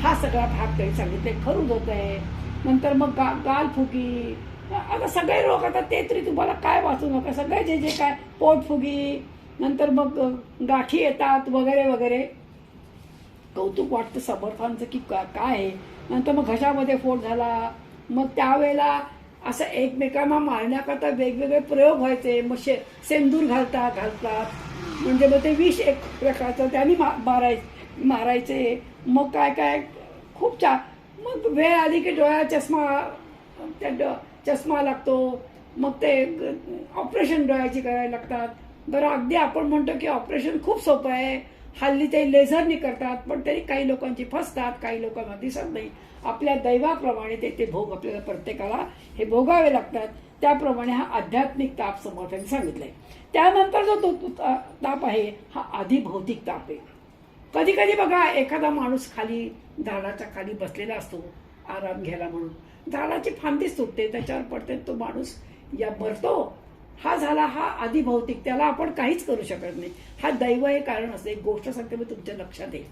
हा सगळा भाग त्यांनी सांगितले. खरूज होत आहे, नंतर मग गालफुगी, आता सगळे रोग, आता ते तरी तुम्हाला काय वाचू नका, सगळे जे काय पोटफुगी, नंतर मग गाठी येतात वगैरे वगैरे. कौतुक वाटतं समर्थांचं की काय आहे. नंतर मग घशामध्ये फोड झाला, मग त्यावेळेला असं एकमेकांना मारण्याकरता वेगवेगळे प्रयोग व्हायचे. मग सेंदूर घालतात म्हणजे मग ते विष एक प्रकारचं त्यांनी मारायचे. मग काय खूप मग वेळ आली की डोळ्याला चष्मा लागतो. मग ते ऑपरेशन डोळ्याची करायला लागतात. बरं अगदी आपण म्हणतो की ऑपरेशन खूप सोपं आहे, हल्ली ते लेझरनी करतात, पण तरी काही लोकांची फसतात, काही लोकांना दिसत नाही. आपल्या दैवाप्रमाणे ते भोग आपल्याला प्रत्येकाला हे भोगावे लागतात. त्याप्रमाणे हा आध्यात्मिक ताप समर्थांनी सांगितलाय. त्यानंतर जो ताप आहे हा आधिभौतिक ताप आहे. कधी कधी बघा एखादा माणूस खाली झाडाच्या खाली बसलेला असतो आराम घ्यायला म्हणून, झाडाची फांदीच तुटते, त्याच्यावर पडते, तो माणूस या मरतो. हा झाला हा आधिभौतिक, त्याला आपण काहीच करू शकत नाही. हा दैव हे कारण असते. एक गोष्ट सांगते मी तुमच्या लक्षात येईल.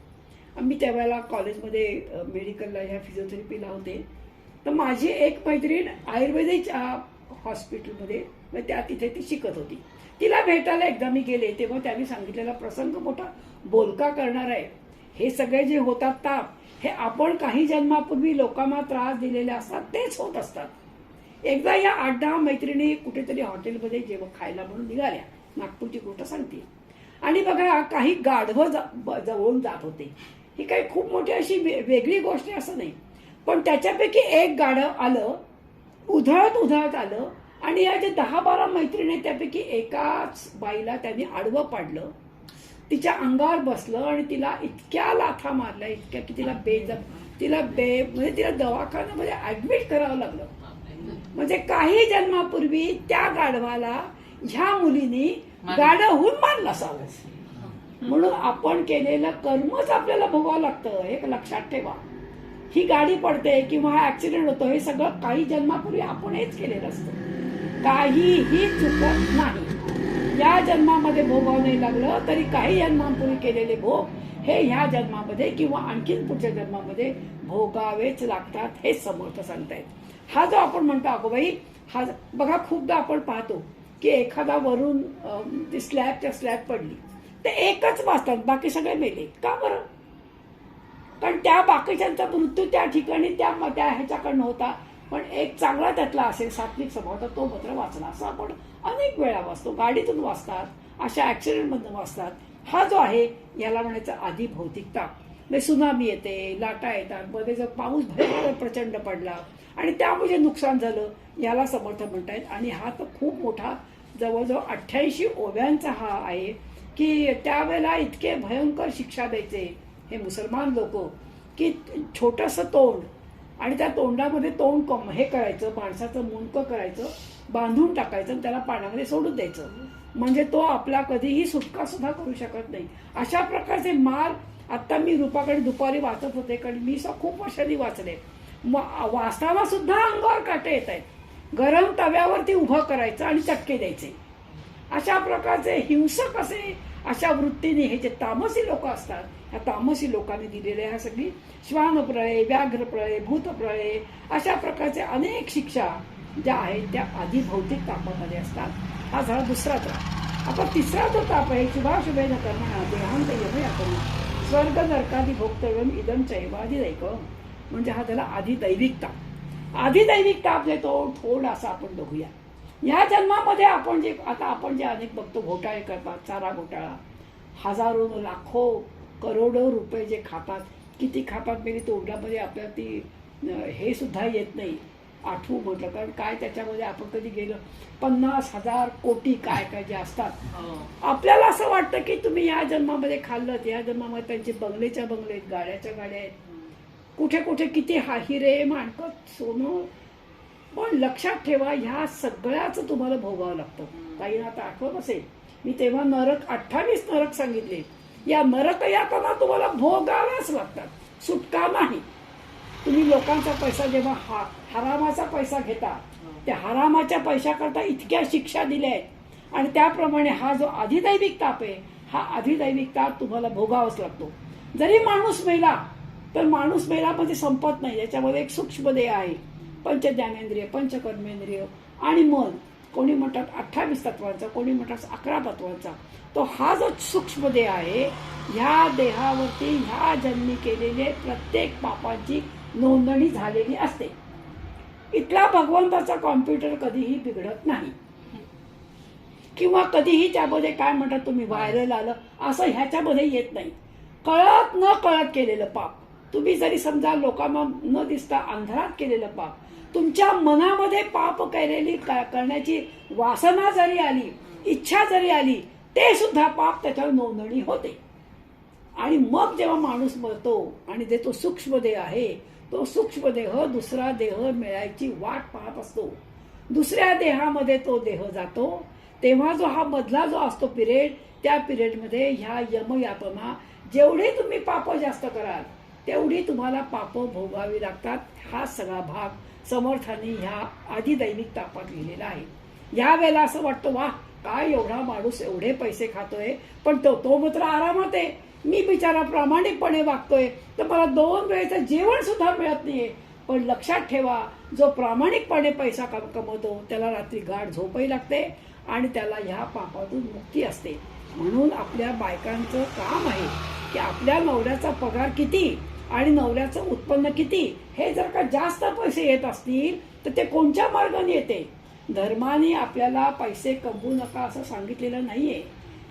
आम्ही त्यावेळेला कॉलेजमध्ये मेडिकलला ह्या फिजिओथेरपीला होते. तर माझी एक मैत्रीण आयुर्वेदिक हॉस्पिटलमध्ये तिथे ती शिकत होती. तिला भेटायला एकदा मी गेले तेव्हा त्यांनी सांगितलेला प्रसंग मोठा बोलका करणार आहे. हे सगळे जे होतात ताप हे आपण काही जन्मापूर्वी लोकांना त्रास दिलेले असतात तेच होत असतात. एकदा या 8-10 मैत्रिणी कुठेतरी हॉटेलमध्ये जेवण खायला म्हणून निघाल्या. नागपूरची गोष्ट सांगते. आणि बघा काही गाढवं जवळून जात होते. ही काही खूप मोठी अशी वेगळी गोष्ट आहे असं नाही, पण त्याच्यापैकी एक गाढव आलं, उधळत आलं आणि या जे 10-12 मैत्रिणी त्यापैकी एकाच बाईला त्यांनी आडवं पाडलं, तिच्या अंगावर बसलं आणि तिला इतक्या लाथा मारल्या, इतक्या की तिला दवाखान्यामध्ये ऍडमिट करावं लागलं. म्हणजे काही जन्मापूर्वी त्या गाढवाला ह्या मुलीने गाढवहून मारलं असावं. म्हणून आपण केलेलं कर्मच आपल्याला भोगावं लागतं, हे लक्षात ठेवा. ही गाडी पडते किंवा हा ऍक्सिडेंट होतो हे सगळं काही जन्मापूर्वी आपण हेच केलेलं असतं. काहीही चुकत नाही. या जन्मामध्ये भोगावं नाही लागलं तरी काही जन्मापूर्वी केलेले भोग हे ह्या जन्मामध्ये किंवा आणखीन पुढच्या जन्मामध्ये भोगावेच लागतात, हे समर्थ सांगतायत. हा जो आपण म्हणतो अगोबाई, हा बघा खूपदा आपण पाहतो की एखादा वरून ती स्लॅब पडली तर एकच वाचतात, बाकी सगळे मेले. का बरं? कारण त्या बाकीच्यांचा मृत्यू त्या ठिकाणी त्या ह्याच्याकडनं होता. पण एक चांगला त्यातला असेल सात्विक स्वभाव तर तो मात्र वाचला. असं आपण अनेक वेळा वाचतो, गाडीतून वाचतात, अशा ॲक्सिडेंटमधून वाचतात. हा जो आहे याला म्हणायचं आधी भौतिकता. म्हणजे सुनामी येते, लाटा येतात, मध्ये जर पाऊस भयंकर प्रचंड पडला आणि त्यामुळे जे नुकसान झालं याला समर्थ म्हणतायत. आणि हा तर खूप मोठा जवळजवळ 88 ओव्यांचा हा आहे की त्यावेळेला इतके भयंकर शिक्षा द्यायचे हे मुसलमान लोक की छोटंसं तोंड आणि त्या तोंडामध्ये तोंड हे करायचं, माणसाचं मुंडकं करायचं, बांधून टाकायचं आणि त्याला पाण्यामध्ये सोडून द्यायचं, म्हणजे तो आपला कधीही सुटका सुद्धा करू शकत नाही. अशा प्रकारचे मार आता मी रूपाकडे दुपारी वाचत होते, कारण मी खूप वर्षांनी वाचले. वाचताना सुद्धा अंगावर काटे येत आहेत. गरम तव्यावरती उभं करायचं आणि चटके द्यायचे. अशा प्रकारचे हिंसक असे अशा वृत्तीने हे जे तामसी लोक असतात, ह्या तामसी लोकांनी दिलेल्या ह्या सगळी श्वानप्रळय, व्याघ्रप्रळय, भूतप्रळय अशा प्रकारच्या अनेक शिक्षा ज्या आहेत त्या आधी भौतिक तापामध्ये असतात. हा झाला दुसरा ताप. आता तिसरा जो ताप आहे शुभाशुभे न कर्मणा देहांत यमयातना स्वर्ग नरकादी भोक्तव्यम इदम चैवादिदैक, म्हणजे हा त्याला आधी दैविक ताप. आधी दैविक ताप देतो थोडासा आपण बघूया. या जन्मामध्ये आपण जे अनेक बघतो घोटाळे करतात, चारा घोटाळा, हजारो लाखो करोडो रुपये जे खातात, किती खातात मेरी तोंडामध्ये आपल्याला ती हे सुद्धा येत नाही आठवू म्हटलं, कारण काय त्याच्यामध्ये आपण कधी गेलो 50,000 कोटी काय काय जे असतात. आपल्याला असं वाटतं की तुम्ही या जन्मामध्ये खाल्लं, या जन्मामध्ये त्यांचे बंगलेच्या बंगले आहेत, गाड्याच्या गाड्या आहेत, कुठे कुठे किती हिरे माणकं सोनं. पण लक्षात ठेवा ह्या सगळ्याच तुम्हाला भोगावं लागतं. काही आता आठवत असेल मी तेव्हा 28 नरक सांगितले. या नरक यातना तुम्हाला भोगाव्याच लागतात, सुटका नाही. तुम्ही लोकांचा पैसा जेव्हा हरामाचा पैसा घेता, त्या हरामाच्या पैशाकरता इतक्या शिक्षा दिल्या आहेत आणि त्याप्रमाणे हा जो अधिदैविक ताप आहे, हा अधिदैविक ताप तुम्हाला भोगावाच लागतो. जरी माणूस मेला तर माणूस मेलामध्ये संपत नाही. याच्यामध्ये एक सूक्ष्म देह आहे, पंचज्ञानेंद्रिय, पंचकर्मेंद्रिय आणि मन. कोणी म्हणतात 28 तत्वांचा, कोणी म्हणतात 11 तत्वांचा. तो हा जो सूक्ष्म देह आहे, ह्या देहावरती ह्या जन्मी केलेले प्रत्येक पापाची नोंदणी झालेली असते. इथला भगवंताचा कॉम्प्युटर कधीही बिघडत नाही किंवा कधीही त्यामध्ये काय म्हणतात तुम्ही व्हायरल आलं असं ह्याच्यामध्ये येत नाही. कळत न कळत केलेलं पाप, तुम्ही जरी समजा लोकांना न दिसता अंधारात केलेलं पाप, तुमच्या मनामध्ये पाप करण्याची वासना जरी आली, इच्छा जरी आली, ते सुद्धा पाप त्याच्यावर नोंदणी होते. आणि मग जेव्हा माणूस मरतो आणि जे तो सूक्ष्मदेह आहे, तो सूक्ष्मदेह दुसरा देह मिळायची वाट पाहत असतो. दुसऱ्या देहामध्ये तो देह जातो, तेव्हा जो हा मधला जो असतो पिरियड, त्या पिरियडमध्ये ह्या यमयातना जेवढे तुम्ही पाप जास्त कराल तेवढी तुम्हाला पाप भोगावी लागतात. हा सगळा भाग समर्थांनी ह्या आधिदैविक तापात लिहिलेला आहे. या वेळेला असं वाटतं वा काय एवढा माणूस एवढे पैसे खातोय, पण तो मात्र आरामात आहे. मी बिचारा प्रामाणिकपणे वागतोय तर मला 2 वेळेचं जेवण सुद्धा मिळत नाहीये. पण लक्षात ठेवा, जो प्रामाणिकपणे पैसा कमवतो त्याला रात्री गाढ झोपही लागते आणि त्याला ह्या पापातून मुक्ती असते. म्हणून आपल्या बायकांचं काम आहे की आपल्या नवऱ्याचा पगार किती आणि नवऱ्याचं उत्पन्न किती, हे जर का जास्त पैसे येत असतील तर ते कोणत्या मार्गाने येते. धर्माने आपल्याला पैसे कमवू नका असं सांगितलेलं नाहीये.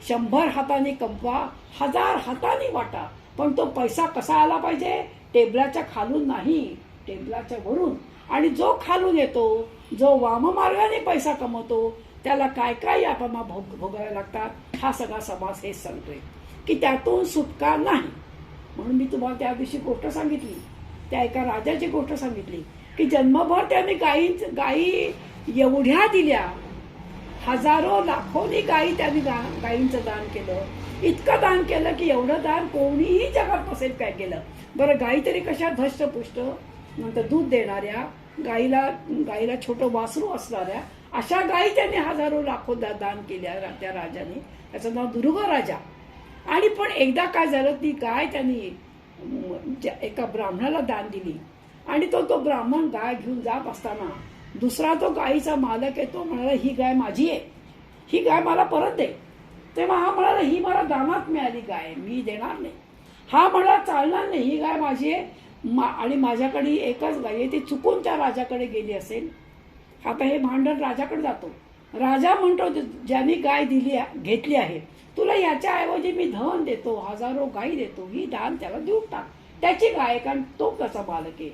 100 हाताने कमवा, 1000 हाताने वाटा, पण तो पैसा कसा आला पाहिजे, टेबलाच्या खालून नाही, टेबलाच्या वरून. आणि जो खालून येतो, जो वाममार्गाने पैसा कमवतो, त्याला काय काय यातना भोगाव्या लागतात, हा सगळा समाज हेच सांगतोय की त्यातून सुटका नाही. म्हणून मी तुम्हाला त्या दिवशी गोष्ट सांगितली, त्या एका राजाची गोष्ट सांगितली की जन्मभर त्याने गायी एवढ्या दिल्या, हजारो लाखोनी गायी त्यांनी गायींचं दान केलं. इतकं दान केलं की एवढं दान कोणीही जगात नसेल काय केलं. बरं गायी तरी कशा धष्टपुष्ट, नंतर दूध देणाऱ्या, गायीला छोटं वासरू असणाऱ्या अशा गायी त्यांनी हजारो लाखो दान केल्या त्या राजाने. त्याचं नाव दुर्ग राजा. आणि पण एकदा काय झालं, ती गाय त्यांनी एका ब्राह्मणाला दान दिली आणि तो ब्राह्मण गाय घेऊन जात असताना दुसरा तो गायीचा मालक आहे, तो म्हणाला ही गाय माझी आहे, ही गाय मला परत दे. तेव्हा हा म्हणाला ही मला दानात मिळाली गाय, मी देणार नाही. हा म्हणाला चालणार नाही, ही गाय माझी आहे, आणि माझ्याकडे एकच गाय आहे, ती चुकून त्या राजाकडे गेली असेल. आता हे भांडण राजाकडे जातो. राजा म्हणतो ज्यांनी गाय घेतली आहे, तुला याच्याऐवजी मी धन देतो, हजारो गायी देतो, ही दान त्याला देऊन टाक, त्याची गाय, कारण तो त्याचा मालक आहे.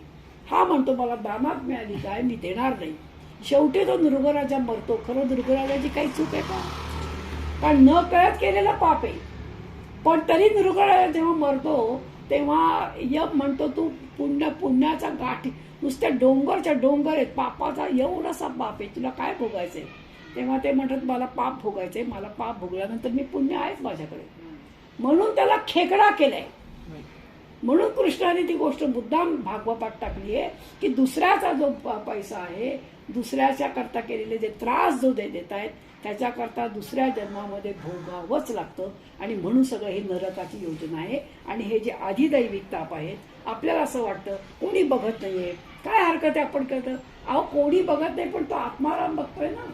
हा म्हणतो मला दानात मिळाली गाय, मी देणार नाही. शेवटी तो नृगराजा मरतो. खरं नृगराजाची काही चूक आहे का? कारण न कळत केलेला पाप आहे. पण तरी नृगराजा जेव्हा मरतो तेव्हा यम म्हणतो तू पुण्याचा गाठी, नुसत्या डोंगरच्या डोंगर आहेत, पापाचा एवढासा पाप आहे, तुला काय भोगायचंय? तेव्हा ते म्हणतात मला पाप भोगायचंय, मला पाप भोगल्यानंतर मी पुण्य आहेच माझ्याकडे. म्हणून त्याला खेकडा केलाय. म्हणून कृष्णाने ती गोष्ट मुद्दाम भागवतात टाकली आहे की दुसऱ्याचा जो पैसा आहे, दुसऱ्याच्या करता केलेले जे त्रास जो देत आहेत त्याच्याकरता दुसऱ्या जन्मामध्ये भोगावंच लागतं. आणि म्हणून सगळं ही नरकाची योजना आहे. आणि हे जे आधिदैविक ताप आहेत, आपल्याला असं वाटतं कोणी बघत नाहीये, काय हरकत आहे आपण करतं. अहो कोणी बघत नाही, पण तो आत्माराम बघतोय ना,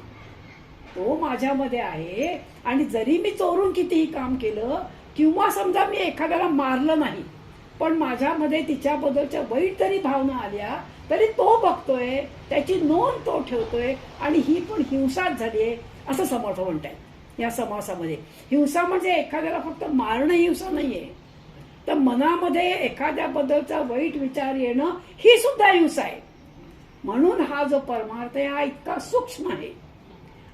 तो माझ्यामध्ये आहे. आणि जरी मी चोरून कितीही काम केलं किंवा समजा मी एखाद्याला मारलं नाही, पण माझ्यामध्ये तिच्याबद्दलच्या वाईट जरी भावना आल्या तरी तो बघतोय, त्याची नोंद तो ठेवतोय. आणि ही पण हिंसाच झाली आहे असं समर्थ म्हणतायत या समासामध्ये. हिंसा म्हणजे एखाद्याला फक्त मारणं हिंसा नाहीये, तर मनामध्ये एखाद्याबद्दलचा वाईट विचार येणं ही सुद्धा हिंसा आहे. म्हणून हा जो परमार्थ आहे हा इतका सूक्ष्म आहे.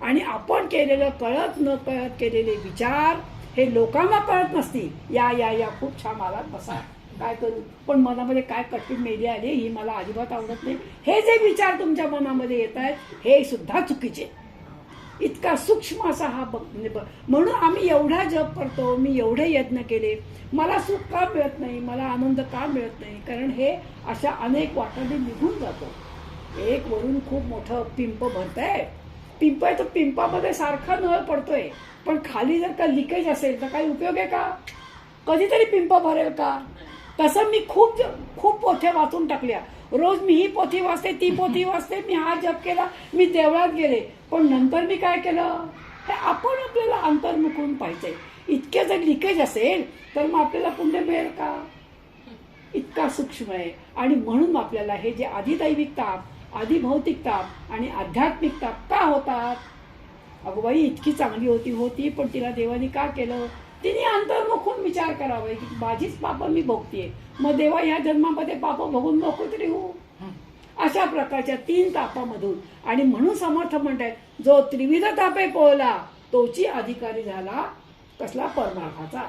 आणि आपण केलेलं कळत न कळत केलेले विचार हे लोकांना कळत नसतील. या खूप छान आलात, बसा, काय करू, पण मनामध्ये काय कठीण मेली आली, ही मला अजिबात आवडत नाही, हे जे विचार तुमच्या मनामध्ये येत आहेत हे सुद्धा चुकीचे. इतका सूक्ष्म असा हा म्हणून आम्ही एवढा जप करतो, मी एवढे यत्न केले, मला सुख का मिळत नाही, मला आनंद का मिळत नाही? कारण हे अशा अनेक वाटाने निघून जातो. एक वरून खूप मोठं पिंप भरतंय, पिंप आहे, तर पिंपामध्ये सारखा नळ पडतोय, पण खाली जर का लिकेज असेल तर काही उपयोग आहे का? कधीतरी पिंप भरेल का? तसं मी खूप खूप पोथ्या वाचून टाकल्या. रोज मी ही पोथी वाचते, ती पोथी वाचते, मी हा जप केला, मी देवळात गेले, पण नंतर मी काय केलं हे आपण आपल्याला अंतर्मुखून पाहिजे. इतके जर लिकेज असेल तर मग आपल्याला पुण्य मिळेल का? इतका सूक्ष्म आहे. आणि म्हणून आपल्याला हे जे आधिदैविक ताप, आधिभौतिक ताप आणि आध्यात्मिक ताप का होतात? अगो बाई इतकी चांगली होती पण तिला देवाने का केलं? तिने अंतर्मुखून विचार करावा की माझीच पाप मी भोगतीये, मग देवा ह्या जन्मामध्ये पाप भोगून नको तरी हो. अशा प्रकारच्या 3 तापामधून. आणि म्हणून समर्थ म्हणतात जो त्रिविध तापे पोहला तोची अधिकारी झाला कसला? परमार्थाचा.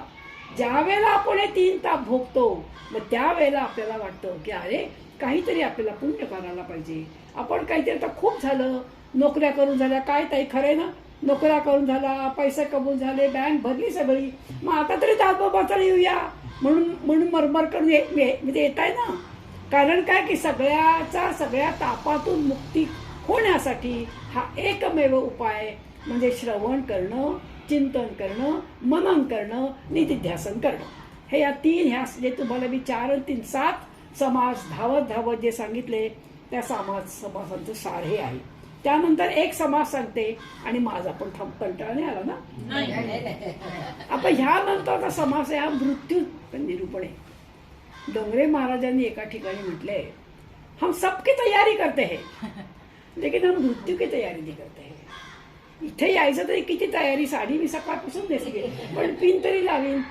ज्या वेळेला आपण हे 3 ताप भोगतो मग त्यावेळेला आपल्याला वाटतं की अरे काहीतरी आपल्याला पुण्य करायला पाहिजे. आपण काहीतरी आता खूप झालं, नोकऱ्या करून झाल्या, काय ताई खरंय ना, नोकऱ्या करून झाला, पैसे कमवून झाले, बँक भरली सगळी, मग आता तरी दाखवता येऊया म्हणून मरमर करून येत आहे ना. कारण काय की सगळ्या तापातून मुक्ती होण्यासाठी हा एकमेव उपाय म्हणजे श्रवण करणं, चिंतन करणं, मनन करणं, निधिध्यासन करणं. हे या 3 ह्या जे तुम्हाला मी 4 आणि 3 7 समास धावत जे सांगितले त्या समासांचं सार हे आहे. त्यानंतर एक समास सांगते आणि माझा पण कंटाळा नाही आला ना. आता ह्यानंतरचा समास आहे हा मृत्यू निरूपण आहे. डोंगरे महाराजांनी एका ठिकाणी म्हटलंय हम सबकी तयारी करते हैं लेकिन हम मृत्यू की तयारी नाही करते हैं. इथे यायचं तरी किती तयारी, साडी मी सकाळपासून नेसली, पण पिन तरी लावीन.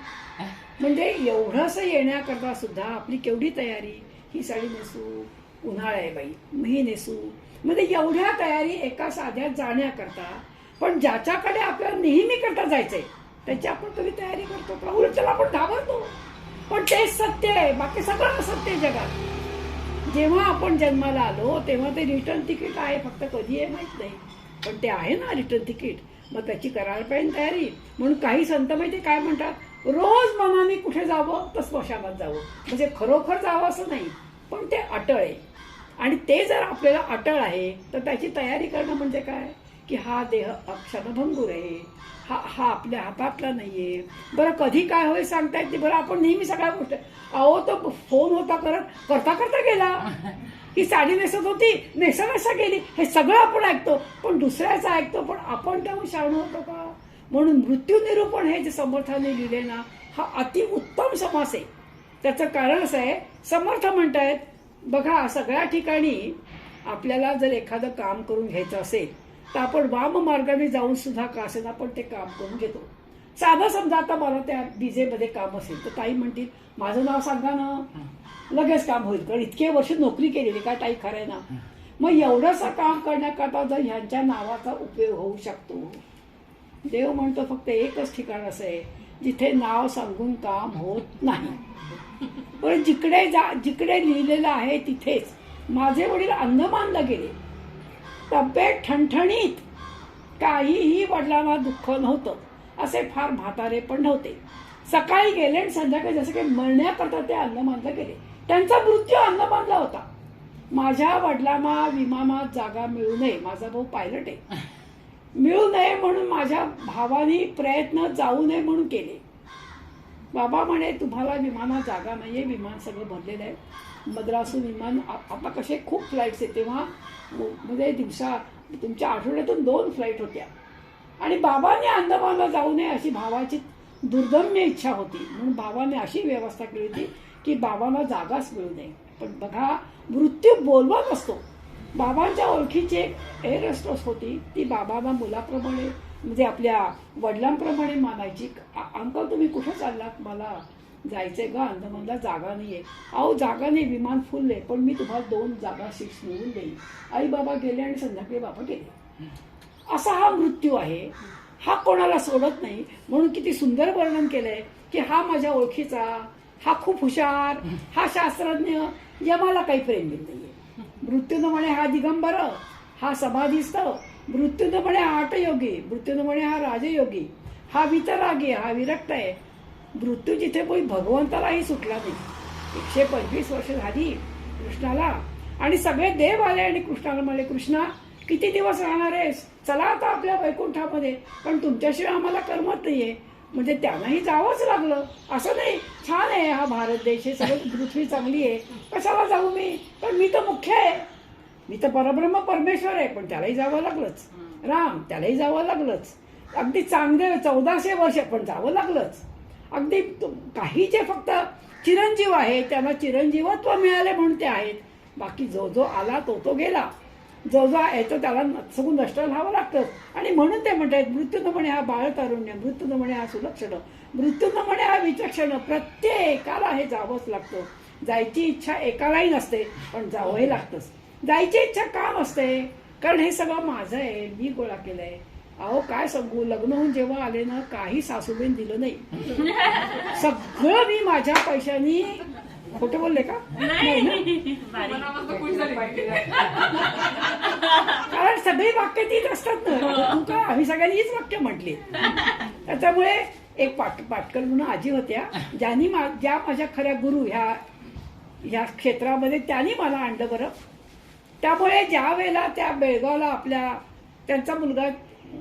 म्हणजे एवढंसं येण्याकरता सुद्धा आपली केवढी तयारी. ही साडी नेसू, उन्हाळा आहे बाई, ही नेसू, म्हणजे एवढ्या तयारी एका साध्या जाण्याकरता. पण ज्याच्याकडे आपल्याला नेहमी करता जायचंय त्याची आपण कधी तयारी करतो का? उलट त्याला आपण घाबरतो. पण तेच सत्य आहे, बाकी सगळं असत्य आहे जगात. जेव्हा आपण जन्माला आलो तेव्हा ते रिटर्न तिकीट आहे, फक्त कधी आहे माहित नाही, पण ते आहे ना रिटर्न तिकीट. मग त्याची करायला पाहिजे तयारी. म्हणून काही संत माहिती काय म्हणतात, रोज मनाने कुठे जावं तर स्मशानात जावं. म्हणजे खरोखर जावं असं नाही, पण ते अटळ आहे. आणि ते जर आपल्याला अटळ आहे तर त्याची तयारी करणं म्हणजे काय की हा देह क्षणभंगूर आहे, हा आपल्या हातातला नाहीये. बरं कधी काय होईल सांगता येत नाही. बरं आपण नेहमी सगळ्या गोष्टी, अहो तो फोन होता करता गेला, ही साडी नेसत होती नेसा गेली, हे सगळं आपण ऐकतो, पण दुसऱ्याचं ऐकतो, पण आपण त्याहून शहाणं होतो का? म्हणून मृत्यू निरूपण हे जे समर्थाने लिहिले ना, हा अतिउत्तम समास आहे. त्याचं कारण असं आहे, समर्थ म्हणतायत बघा सगळ्या ठिकाणी आपल्याला जर एखादं काम करून घ्यायचं असेल तर आपण वाम मार्गाने जाऊन सुद्धा का असेल आपण ते काम करून घेतो. साधं समजा आता मला त्या डीजेमध्ये काम असेल तर ताई म्हणतील माझं नाव सांगा ना, लगेच काम होईल, कारण इतके वर्ष नोकरी केलेली काय ताई खरंय ना. मग एवढंसं काम करण्याकरता जर ह्यांच्या नावाचा उपयोग होऊ शकतो. देव म्हणतो फक्त एकच ठिकाण असं आहे जिथे नाव सांगून काम होत नाही. पण जिकडे लिहिलेलं आहे तिथेच. माझे वडील अंदमानला गेले, तब्येत ठणठणीत, काहीही वडिलांना दुःख नव्हतं, असे फार म्हातारे पण नव्हते. सकाळी गेले आणि संध्याकाळी जसं काही मरण्याकरता ते अंदमानला गेले. त्यांचा मृत्यू अंदमानला होता. माझ्या वडिलांना विमानात जागा मिळू नये, माझा भाऊ पायलट आहे, मिळू नये म्हणून माझ्या भावानी प्रयत्न जाऊ नये म्हणून केले. बाबा म्हणे तुम्हाला विमानात जागा नाहीये, विमान सगळं भरलेलं आहे. मद्रासून विमान आता कसे खूप फ्लाईट्स आहेत, तेव्हा म्हणजे दिवसा तुमच्या आठवड्यातून 2 फ्लाईट होत्या आणि बाबांनी अंदमानला जाऊ नये अशी भावाची दुर्दम्य इच्छा होती. म्हणून बाबाने अशी व्यवस्था केली होती की बाबांना जागाच मिळू नये. पण बघा मृत्यू बोलवत असतो. बाबांच्या ओळखीची एक एअर होस्टेस होती, ती बाबांना मुलाप्रमाणे म्हणजे आपल्या वडिलांप्रमाणे मानायची. अंकल तुम्ही कुठे चाललात, मला जायचंय ग अंदमानला, जागा नाहीये. अहो जागा नाही, विमान फुल आहे, पण मी तुम्हाला 2 जागा सीट्स मिळवून देईन. आई बाबा गेले आणि संध्याकाळी बाबा गेले. असा हा मृत्यू आहे, हा कोणाला सोडत नाही. म्हणून किती सुंदर वर्णन केलंय की हा माझ्या ओळखीचा, हा खूप हुशार, हा शास्त्रज्ञ, यमाला काही प्रेम दिलं नाहीये. मृत्यूनं म्हणे हा दिगंबर, हा समाधिस्थ, मृत्यूनं म्हणे हा हठयोगी, मृत्यूनं म्हणे हा राजयोगी, हा वितरागी, हा विरक्त आहे. मृत्यू जिथे कोणी भगवंतालाही सुटला नाही. 125 वर्ष झाली कृष्णाला आणि सगळे देव आले आणि कृष्णाला म्हणले कृष्णा किती दिवस राहणार आहेस, चला आता आपल्या वैकुंठामध्ये, पण तुमच्याशिवाय आम्हाला करमत नाहीये. म्हणजे त्यांनाही जावंच लागलं. असं नाही छान आहे हा भारत देश, हे सगळं पृथ्वी चांगली आहे, कशाला जाऊ मी, पण मी तर मुख्य आहे, मी तर परब्रह्म परमेश्वर आहे. पण त्यालाही जावं लागलंच. राम त्यालाही जावं लागलंच. अगदी चांगले 1400 वर्ष पण जावं लागलंच. अगदी काही जे फक्त चिरंजीव आहे त्यांना चिरंजीवत्व मिळाले म्हणून ते आहेत. बाकी जो जो आला तो गेला, जो जो येतो त्याला सगळं नष्ट व्हावं लागतं. आणि म्हणून ते म्हणतात मृत्यूनं म्हणे हा बाळतारुण्य, मृत्यूनं म्हणे हा सुलक्षण, मृत्यूनं म्हणे हा विचक्षण. प्रत्येकाला हे जावंच लागतं. जायची इच्छा एकालाही नसते पण जावंही लागतंच. जायची इच्छा का नसते, कारण हे सगळं माझं आहे, मी गोळा केलंय. अहो काय सांगू, लग्न होऊन जेव्हा आले ना काही सासूबाईन दिलं नाही. सगळं मी माझ्या पैशानी. खोटं बोलले का? नाही. कारण सगळी वाक्य तीच असतात ना. तू का आम्ही सगळ्यांनी हीच वाक्य म्हटली. त्याच्यामुळे एक पाटकर म्हणून आजी होत्या, ज्यांनी ज्या माझ्या खऱ्या गुरु ह्या क्षेत्रामध्ये त्यांनी मला आणलं बरं. त्यामुळे ज्या वेळेला त्या बेळगावला आपल्या त्यांचा मुलगा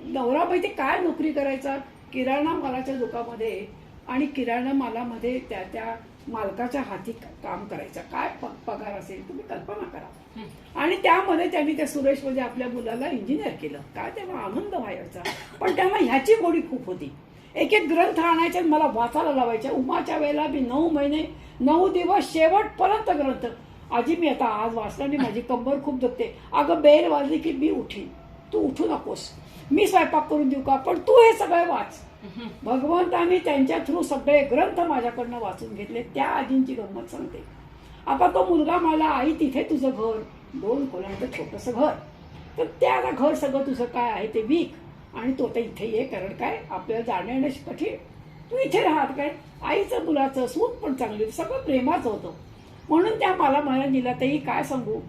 नवरा माहिती काय नोकरी करायचा, किराणा मालाच्या दुकानामध्ये, आणि किराणा मालामध्ये त्या मालकाच्या हाती काम करायचं. काय पगार असेल तुम्ही कल्पना करा. आणि त्यामध्ये त्यांनी त्या सुरेश म्हणजे आपल्या मुलाला इंजिनियर केलं. काय तेव्हा आनंद व्हायचा. पण तेव्हा ह्याची गोडी खूप होती. एक ग्रंथ आणायचे मला वाचायला लावायचे. उमाच्या वेळेला मी 9 महिने 9 दिवस शेवटपर्यंत ग्रंथ. आजी मी आता आज वाचला आणि माझी कंबर खूप दुखते. अगं बेल वाजली की मी उठीन, तू उठू नकोस, मी स्वयंपाक करून देऊ का, पण तू हे सगळं वाच. भगवंतांनी त्यांच्या थ्रू सगळे ग्रंथ माझ्याकडनं वाचून घेतले. त्या आजींची गंमत सांगते. आता तो मुलगा मला आई तिथे तुझं घर 2 खोल्यांचं छोटंसं घर, तर त्या घर सगळं तुझं काय आहे ते विक आणि तू आता इथे ये, कारण काय आपल्याला जाणं येणं कठीण, तू इथे राहत काय. आईचं मुलाचं सूत पण चांगली, सगळं प्रेमाचं होतं. म्हणून त्या मला नीलाताई काय सांगू,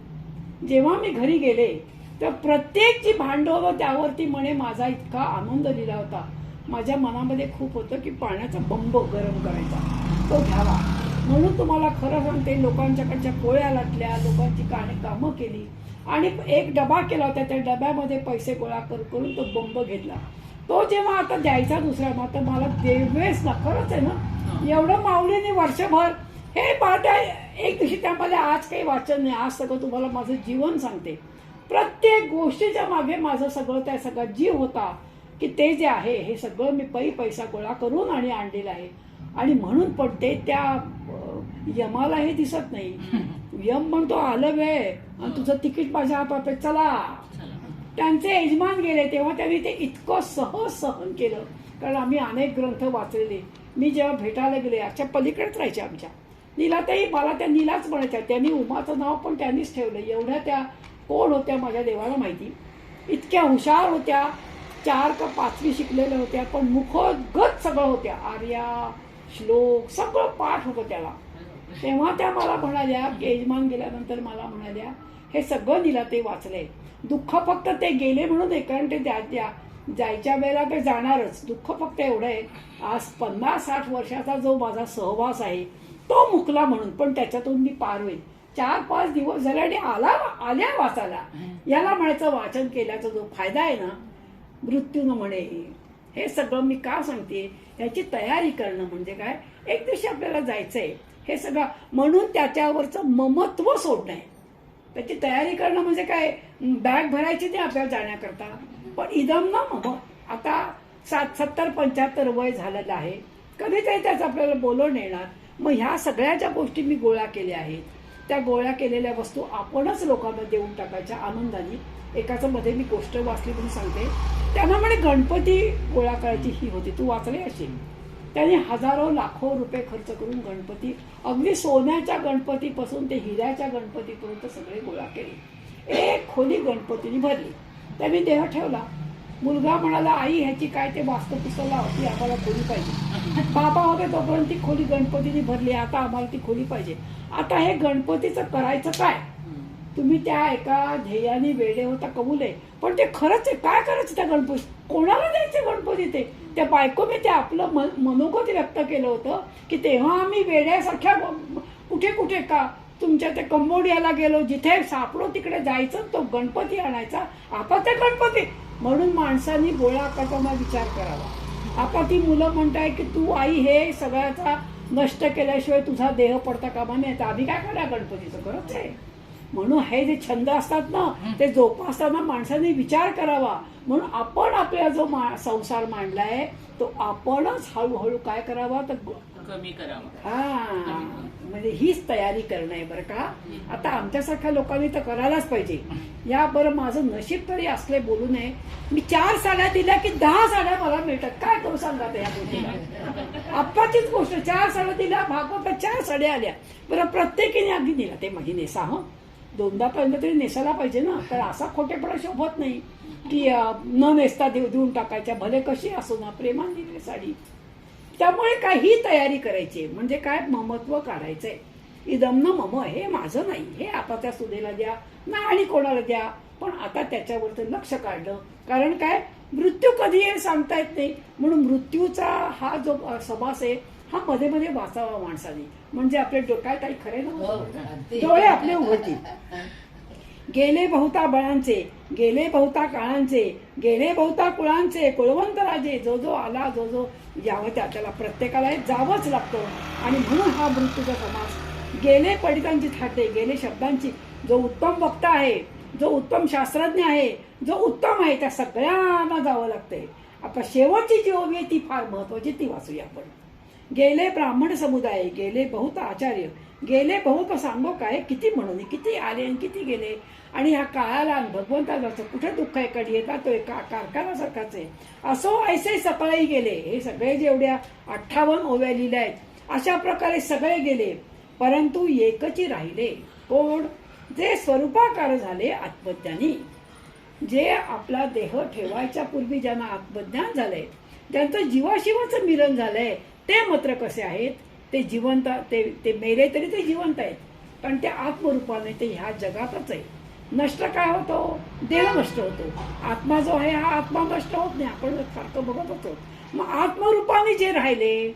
जेव्हा मी घरी गेले तर प्रत्येक जी भांडं होतं त्यावरती म्हणे माझा इतका आनंद लिहिला होता. माझ्या मनामध्ये खूप होतं की पाण्याचा बंब गरम करायचा, तो घ्यावा. म्हणून तुम्हाला खरं सांगते, लोकांच्याकडच्या पोळ्या लाटल्या, लोकांची कामं केली आणि एक डबा केला होता. त्या डब्यामध्ये पैसे गोळा करून तो बंब घेतला. तो जेव्हा आता द्यायचा दुसऱ्या मात्र मला देवेस ना, खरंच आहे ना, एवढं माऊलीने वर्षभर हे पाहता. एक दिवशी त्यामध्ये आज काही वाचन नाही, आज सगळं तुम्हाला माझं जीवन सांगते. प्रत्येक गोष्टीच्या मागे माझं सगळं त्या सगळा जीव होता की ते जे आहे हे सगळं मी पैसा गोळा करून आणि आणलेलं आहे. आणि म्हणून पण ते त्या यमाला हे दिसत नाही. यम म्हणतो आलं वेळ आणि तुझं तिकीट माझ्या हातात, चला. त्यांचे यजमान गेले तेव्हा त्यांनी ते इतकं सहज सहन केलं. कारण आम्ही अनेक ग्रंथ वाचलेले. मी जेव्हा भेटायला गेले याच्या पलीकडेच राहायचे आमच्या. नीलाताई मला त्या नीलाच म्हणायच्या. त्यांनी उमाचं नाव पण त्यांनीच ठेवलं. एवढ्या त्या कोण होत्या माझ्या देवाला माहिती. इतक्या हुशार होत्या. 4 का 5वी शिकलेल्या होत्या, पण मुखोद्गत सगळं होत्या. आर्या श्लोक सगळं पाठ होतं त्याला. तेव्हा त्या मला म्हणाल्या, यजमान गेल्यानंतर मला म्हणाल्या, हे सगळं नीलाताई वाचलंय. दुःख फक्त ते गेले म्हणून आहे, कारण ते जायच्या वेळेला ते जाणारच. दुःख फक्त एवढं आहे, आज 50-60 वर्षाचा जो माझा सहवास आहे तो मुकला म्हणून, पण त्याच्यातून मी पार होईल. 4-5 दिवस झाले आणि आल्या वाचायला. याला म्हणायचं वाचन केल्याचा जो फायदा आहे ना, मृत्यू न म्हणे. हे सगळं मी का सांगते, याची तयारी करणं म्हणजे काय, एक दिवशी आपल्याला जायचंय हे सगळं, म्हणून त्याच्यावरचं ममत्व सोडणं आहे. त्याची तयारी करणं म्हणजे काय, बॅग भरायची नाही आपल्याला जाण्याकरता, पण इदम ना मम. आता 70-75 वय झालेलं आहे, कधीतरी त्याचं आपल्याला बोलवून येणार. मग ह्या सगळ्या ज्या गोष्टी मी गोळा केल्या आहेत, त्या गोळा केलेल्या वस्तू आपणच लोकांना देऊन टाकायच्या आनंदाने. एकाचं मध्ये मी गोष्ट वाचली म्हणून सांगते. त्यांना म्हणे गणपती गोळा करायची ही होती, तू वाचले असेल. त्यांनी हजारो लाखो रुपये खर्च करून गणपती, अगदी सोन्याच्या गणपतीपासून ते हिऱ्याच्या गणपतीपर्यंत सगळे गोळा केले. एक खोली गणपतीने भरली. त्यांनी देह ठेवला. मुलगा म्हणाला, आई ह्याची काय ते वास्तुपुस्तक होती, आम्हाला खोली पाहिजे. बाबा होते तोपर्यंत ती खोली गणपतीने भरली, आता आम्हाला ती खोली पाहिजे. आता हे गणपतीचं करायचं काय. तुम्ही त्या एका ध्येयाने वेडे होता, कबूल आहे, पण ते खरंच आहे. काय करायचं त्या गणपती, कोणाला द्यायचे गणपती. ते त्या बायकोने ते आपलं मनोगत व्यक्त केलं होतं की तेव्हा आम्ही वेड्यासारख्या कुठे कुठे का तुमच्या त्या कंबोडियाला गेलो, जिथे सापडो तिकडे जायचं, तो गणपती आणायचा. आता ते गणपती म्हणून माणसांनी गोळा करताना विचार करावा. आता ती मुलं म्हणताय की तू आई हे सगळ्याचा नष्ट केल्याशिवाय तुझा देह पडता कामा नये, तर आम्ही काय करा गणपतीचं करत आहे. म्हणून हे जे छंद असतात ना, ते जोपासताना माणसाने विचार करावा. म्हणून आपण आपला जो संसार मांडलाय तो आपणच हळूहळू काय करावा, तर कमी करावा. हा, म्हणजे हीच तयारी करणं आहे बरं का. आता आमच्यासारख्या लोकांनी तर करायलाच पाहिजे. या बरं माझं नशीब तरी असले बोलू नये. मी 4 साड्या दिल्या की 10 साड्या मला मिळतात. काय करू सांगा या गोष्टीला. आप्पाचीच गोष्ट, 4 साड्या दिल्या, भागवतात 4 साड्या आल्या. बरं प्रत्येकीने अगदी दिला ते माझी नेसा. 2दा पर्यंत तरी नेसायला पाहिजे ना, तर असा खोटेपणा शोभत नाही की न नेसता देऊन टाकायच्या, भले कशी असो ना, प्रेमान दिली साडी. त्यामुळे काही तयारी करायची, म्हणजे काय ममत्व काढायचंय. इदम न मम, हे माझं नाही, हे आता त्या सुनेला द्या ना आणि कोणाला द्या, पण आता त्याच्यावरचं लक्ष काढलं. कारण काय, मृत्यू कधी येईल सांगता येत नाही. म्हणून मृत्यूचा हा जो समास आहे हा मध्ये मध्ये वाचावा माणसाने, म्हणजे आपले डोक्यात काही खरे ना, डोळे आपले उघडतील. गेले बहुता बळांचे, गेले बहुता काळांचे, गेले बहुता कुळांचे, कुळवंत राजे. जो जो आला, जो जो यावं त्याला प्रत्येकाला जावंच लागतं. आणि म्हणून हा मृत्यूचा समास. गेले पंडितांची थाटे, गेले शब्दांची. जो उत्तम वक्ता आहे, जो उत्तम शास्त्रज्ञ आहे, जो उत्तम आहे, त्या सगळ्यांना जावं लागतंय. आता शेवटची जी ओवी आहे ती फार महत्वाची, ती वाचूया आपण. गेले ब्राह्मण समुदाय, गेले बहुत आचार्य, गेले बहुत सांगो काय, किती म्हणून किती आले आणि किती गेले. आणि ह्या काळाला भगवंताला कुठे दुःख आहे, कधी येतात तो एका कारखानासारखाच आहे. असो ऐसे सकाळी गेले. हे सगळे जेवढ्या 58 ओव्या लिहिल्या आहेत, अशा प्रकारे सगळे गेले, परंतु एकची राहिले. कोण, जे स्वरूपाकार झाले आत्मज्ञानी. जे आपला देह ठेवायच्या पूर्वी ज्यांना आत्मज्ञान झालंय, त्यांचं जीवाशिवाचं मिलन झालंय, ते मात्र कसे आहेत, ते जिवंत, ते मेले तरी ते जिवंत आहेत, पण ते आत्मरूपाने ते ह्या जगातच आहे. नष्ट काय होतो, देह नष्ट होतो. आत्मा जो आहे हा आत्मा नष्ट होत नाही, आपण सारखं बघत होतो. मग आत्मरूपाने जे राहिले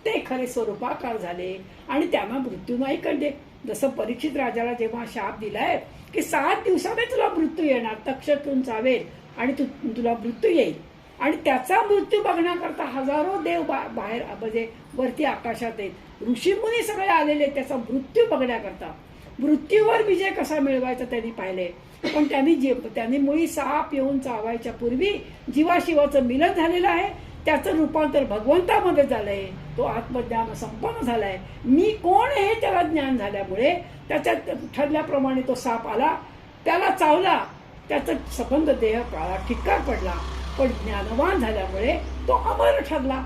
ते खरे स्वरूपाकार झाले आणि त्यांना मृत्यू नाही कळले. जसं परीक्षित राजाला जेव्हा शाप दिलाय की 7 दिवसाने तुला मृत्यू येणार, तक्षकून चावेल आणि तुला मृत्यू येईल. आणि त्याचा मृत्यू बघण्याकरता हजारो देव बाहेर म्हणजे वरती आकाशात आहेत, ऋषीमुनी सगळे आलेले त्याचा मृत्यू बघण्याकरता. मृत्यूवर विजय कसा मिळवायचा त्यांनी पाहिले. पण त्यांनी मुळी साप येऊन चावायच्या पूर्वी जीवाशिवाचं मिलन झालेलं आहे. त्याचं रूपांतर भगवंतामध्ये झालंय, तो आत्मज्ञान संपन्न झालाय. मी कोण हे त्याला ज्ञान झाल्यामुळे त्याच्यात ठरल्याप्रमाणे तो साप आला, त्याला चावला, त्याचा सबंध देह काळा ठिक्कार पडला. पण ज्ञानवान झाल्यामुळे तो अमर ठरला.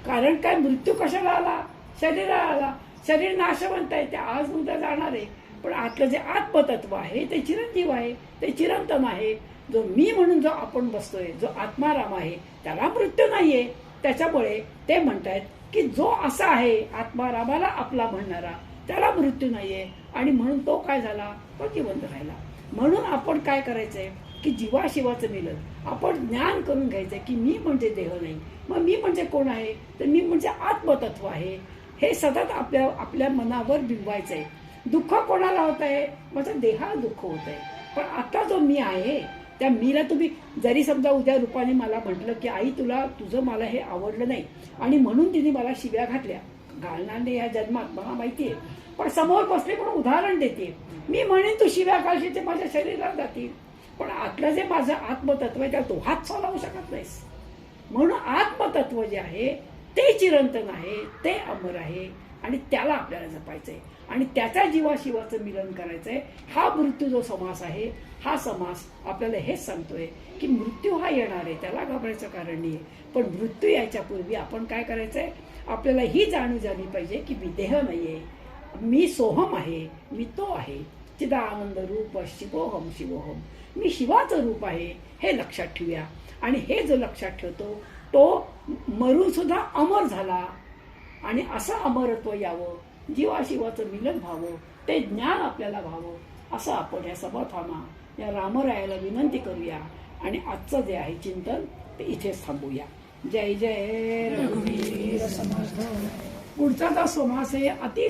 कारण काय, मृत्यू कशाला आला? शरीराला आला. शरीर नाशवंत आहे, ते आज उद्या जाणार आहे. पण आतलं जे आत्मतत्व आहे ते चिरंजीव आहे, ते चिरंतन आहे. जो मी म्हणून जो आपण बसतोय, जो आत्माराम आहे, त्याला मृत्यू नाहीये. त्याच्यामुळे ते म्हणतायत की जो असा आहे आत्मारामाला आपला म्हणणारा, त्याला मृत्यू नाहीये. आणि म्हणून तो काय झाला, तो जिवंत राहिला. म्हणून आपण काय करायचंय की जीवाशिवाचं मिलन आपण ज्ञान करून घ्यायचंय की मी म्हणजे देह नाही. मग मी म्हणजे कोण आहे, तर मी म्हणजे आत्मतत्व आहे. हे सतत आपल्या मनावर बिंबवायचंय. दुःख कोणाला होत आहे, माझ्या देहाला दुःख होत आहे. पण आता जो मी आहे त्या मीला तुम्ही जरी समजा उद्या रूपाने मला म्हटलं की आई तुझं मला हे आवडलं नाही आणि म्हणून तिने मला शिव्या घातल्या, घालणार नाही या जन्मात मला माहितीये, पण समोर बसले म्हणून उदाहरण देते. मी म्हणेन तू शिव्या घालशील ते माझ्या शरीरात जातील, पण आतलं जे माझं आत्मतत्व आहे त्याला तू हात चालवू शकत नाहीस. म्हणून आत्मतत्व जे आहे ते चिरंतन आहे, ते अमर आहे आणि त्याला आपल्याला जपायचंय आणि त्याच्या जीवाशिवाचं मिलन करायचंय. हा मृत्यू जो समास आहे, हा समास आपल्याला हेच सांगतोय की मृत्यू हा येणार आहे, त्याला घाबरायचं कारण नाहीये. पण मृत्यू यायच्या पूर्वी आपण काय करायचंय, आपल्याला ही जाणीव झाली पाहिजे की मी देह नाहीये, मी सोहम आहे, मी तो आहे. चिदानंद रूप शिवोहम शिवोहम, मी शिवाचं रूप आहे, हे लक्षात ठेवूया. आणि हे जो लक्षात ठेवतो तो मरून सुद्धा अमर झाला. आणि असं अमरत्व यावं, जीवाशिवाचं मिलन व्हावं, ते ज्ञान आपल्याला व्हावं, असं आपण या समर्थांना, या रामरायाला विनंती करूया. आणि आजचं जे आहे चिंतन ते इथेच थांबूया. जय जय रघुवीर समर्थ. पुढचा जो समास आहे अति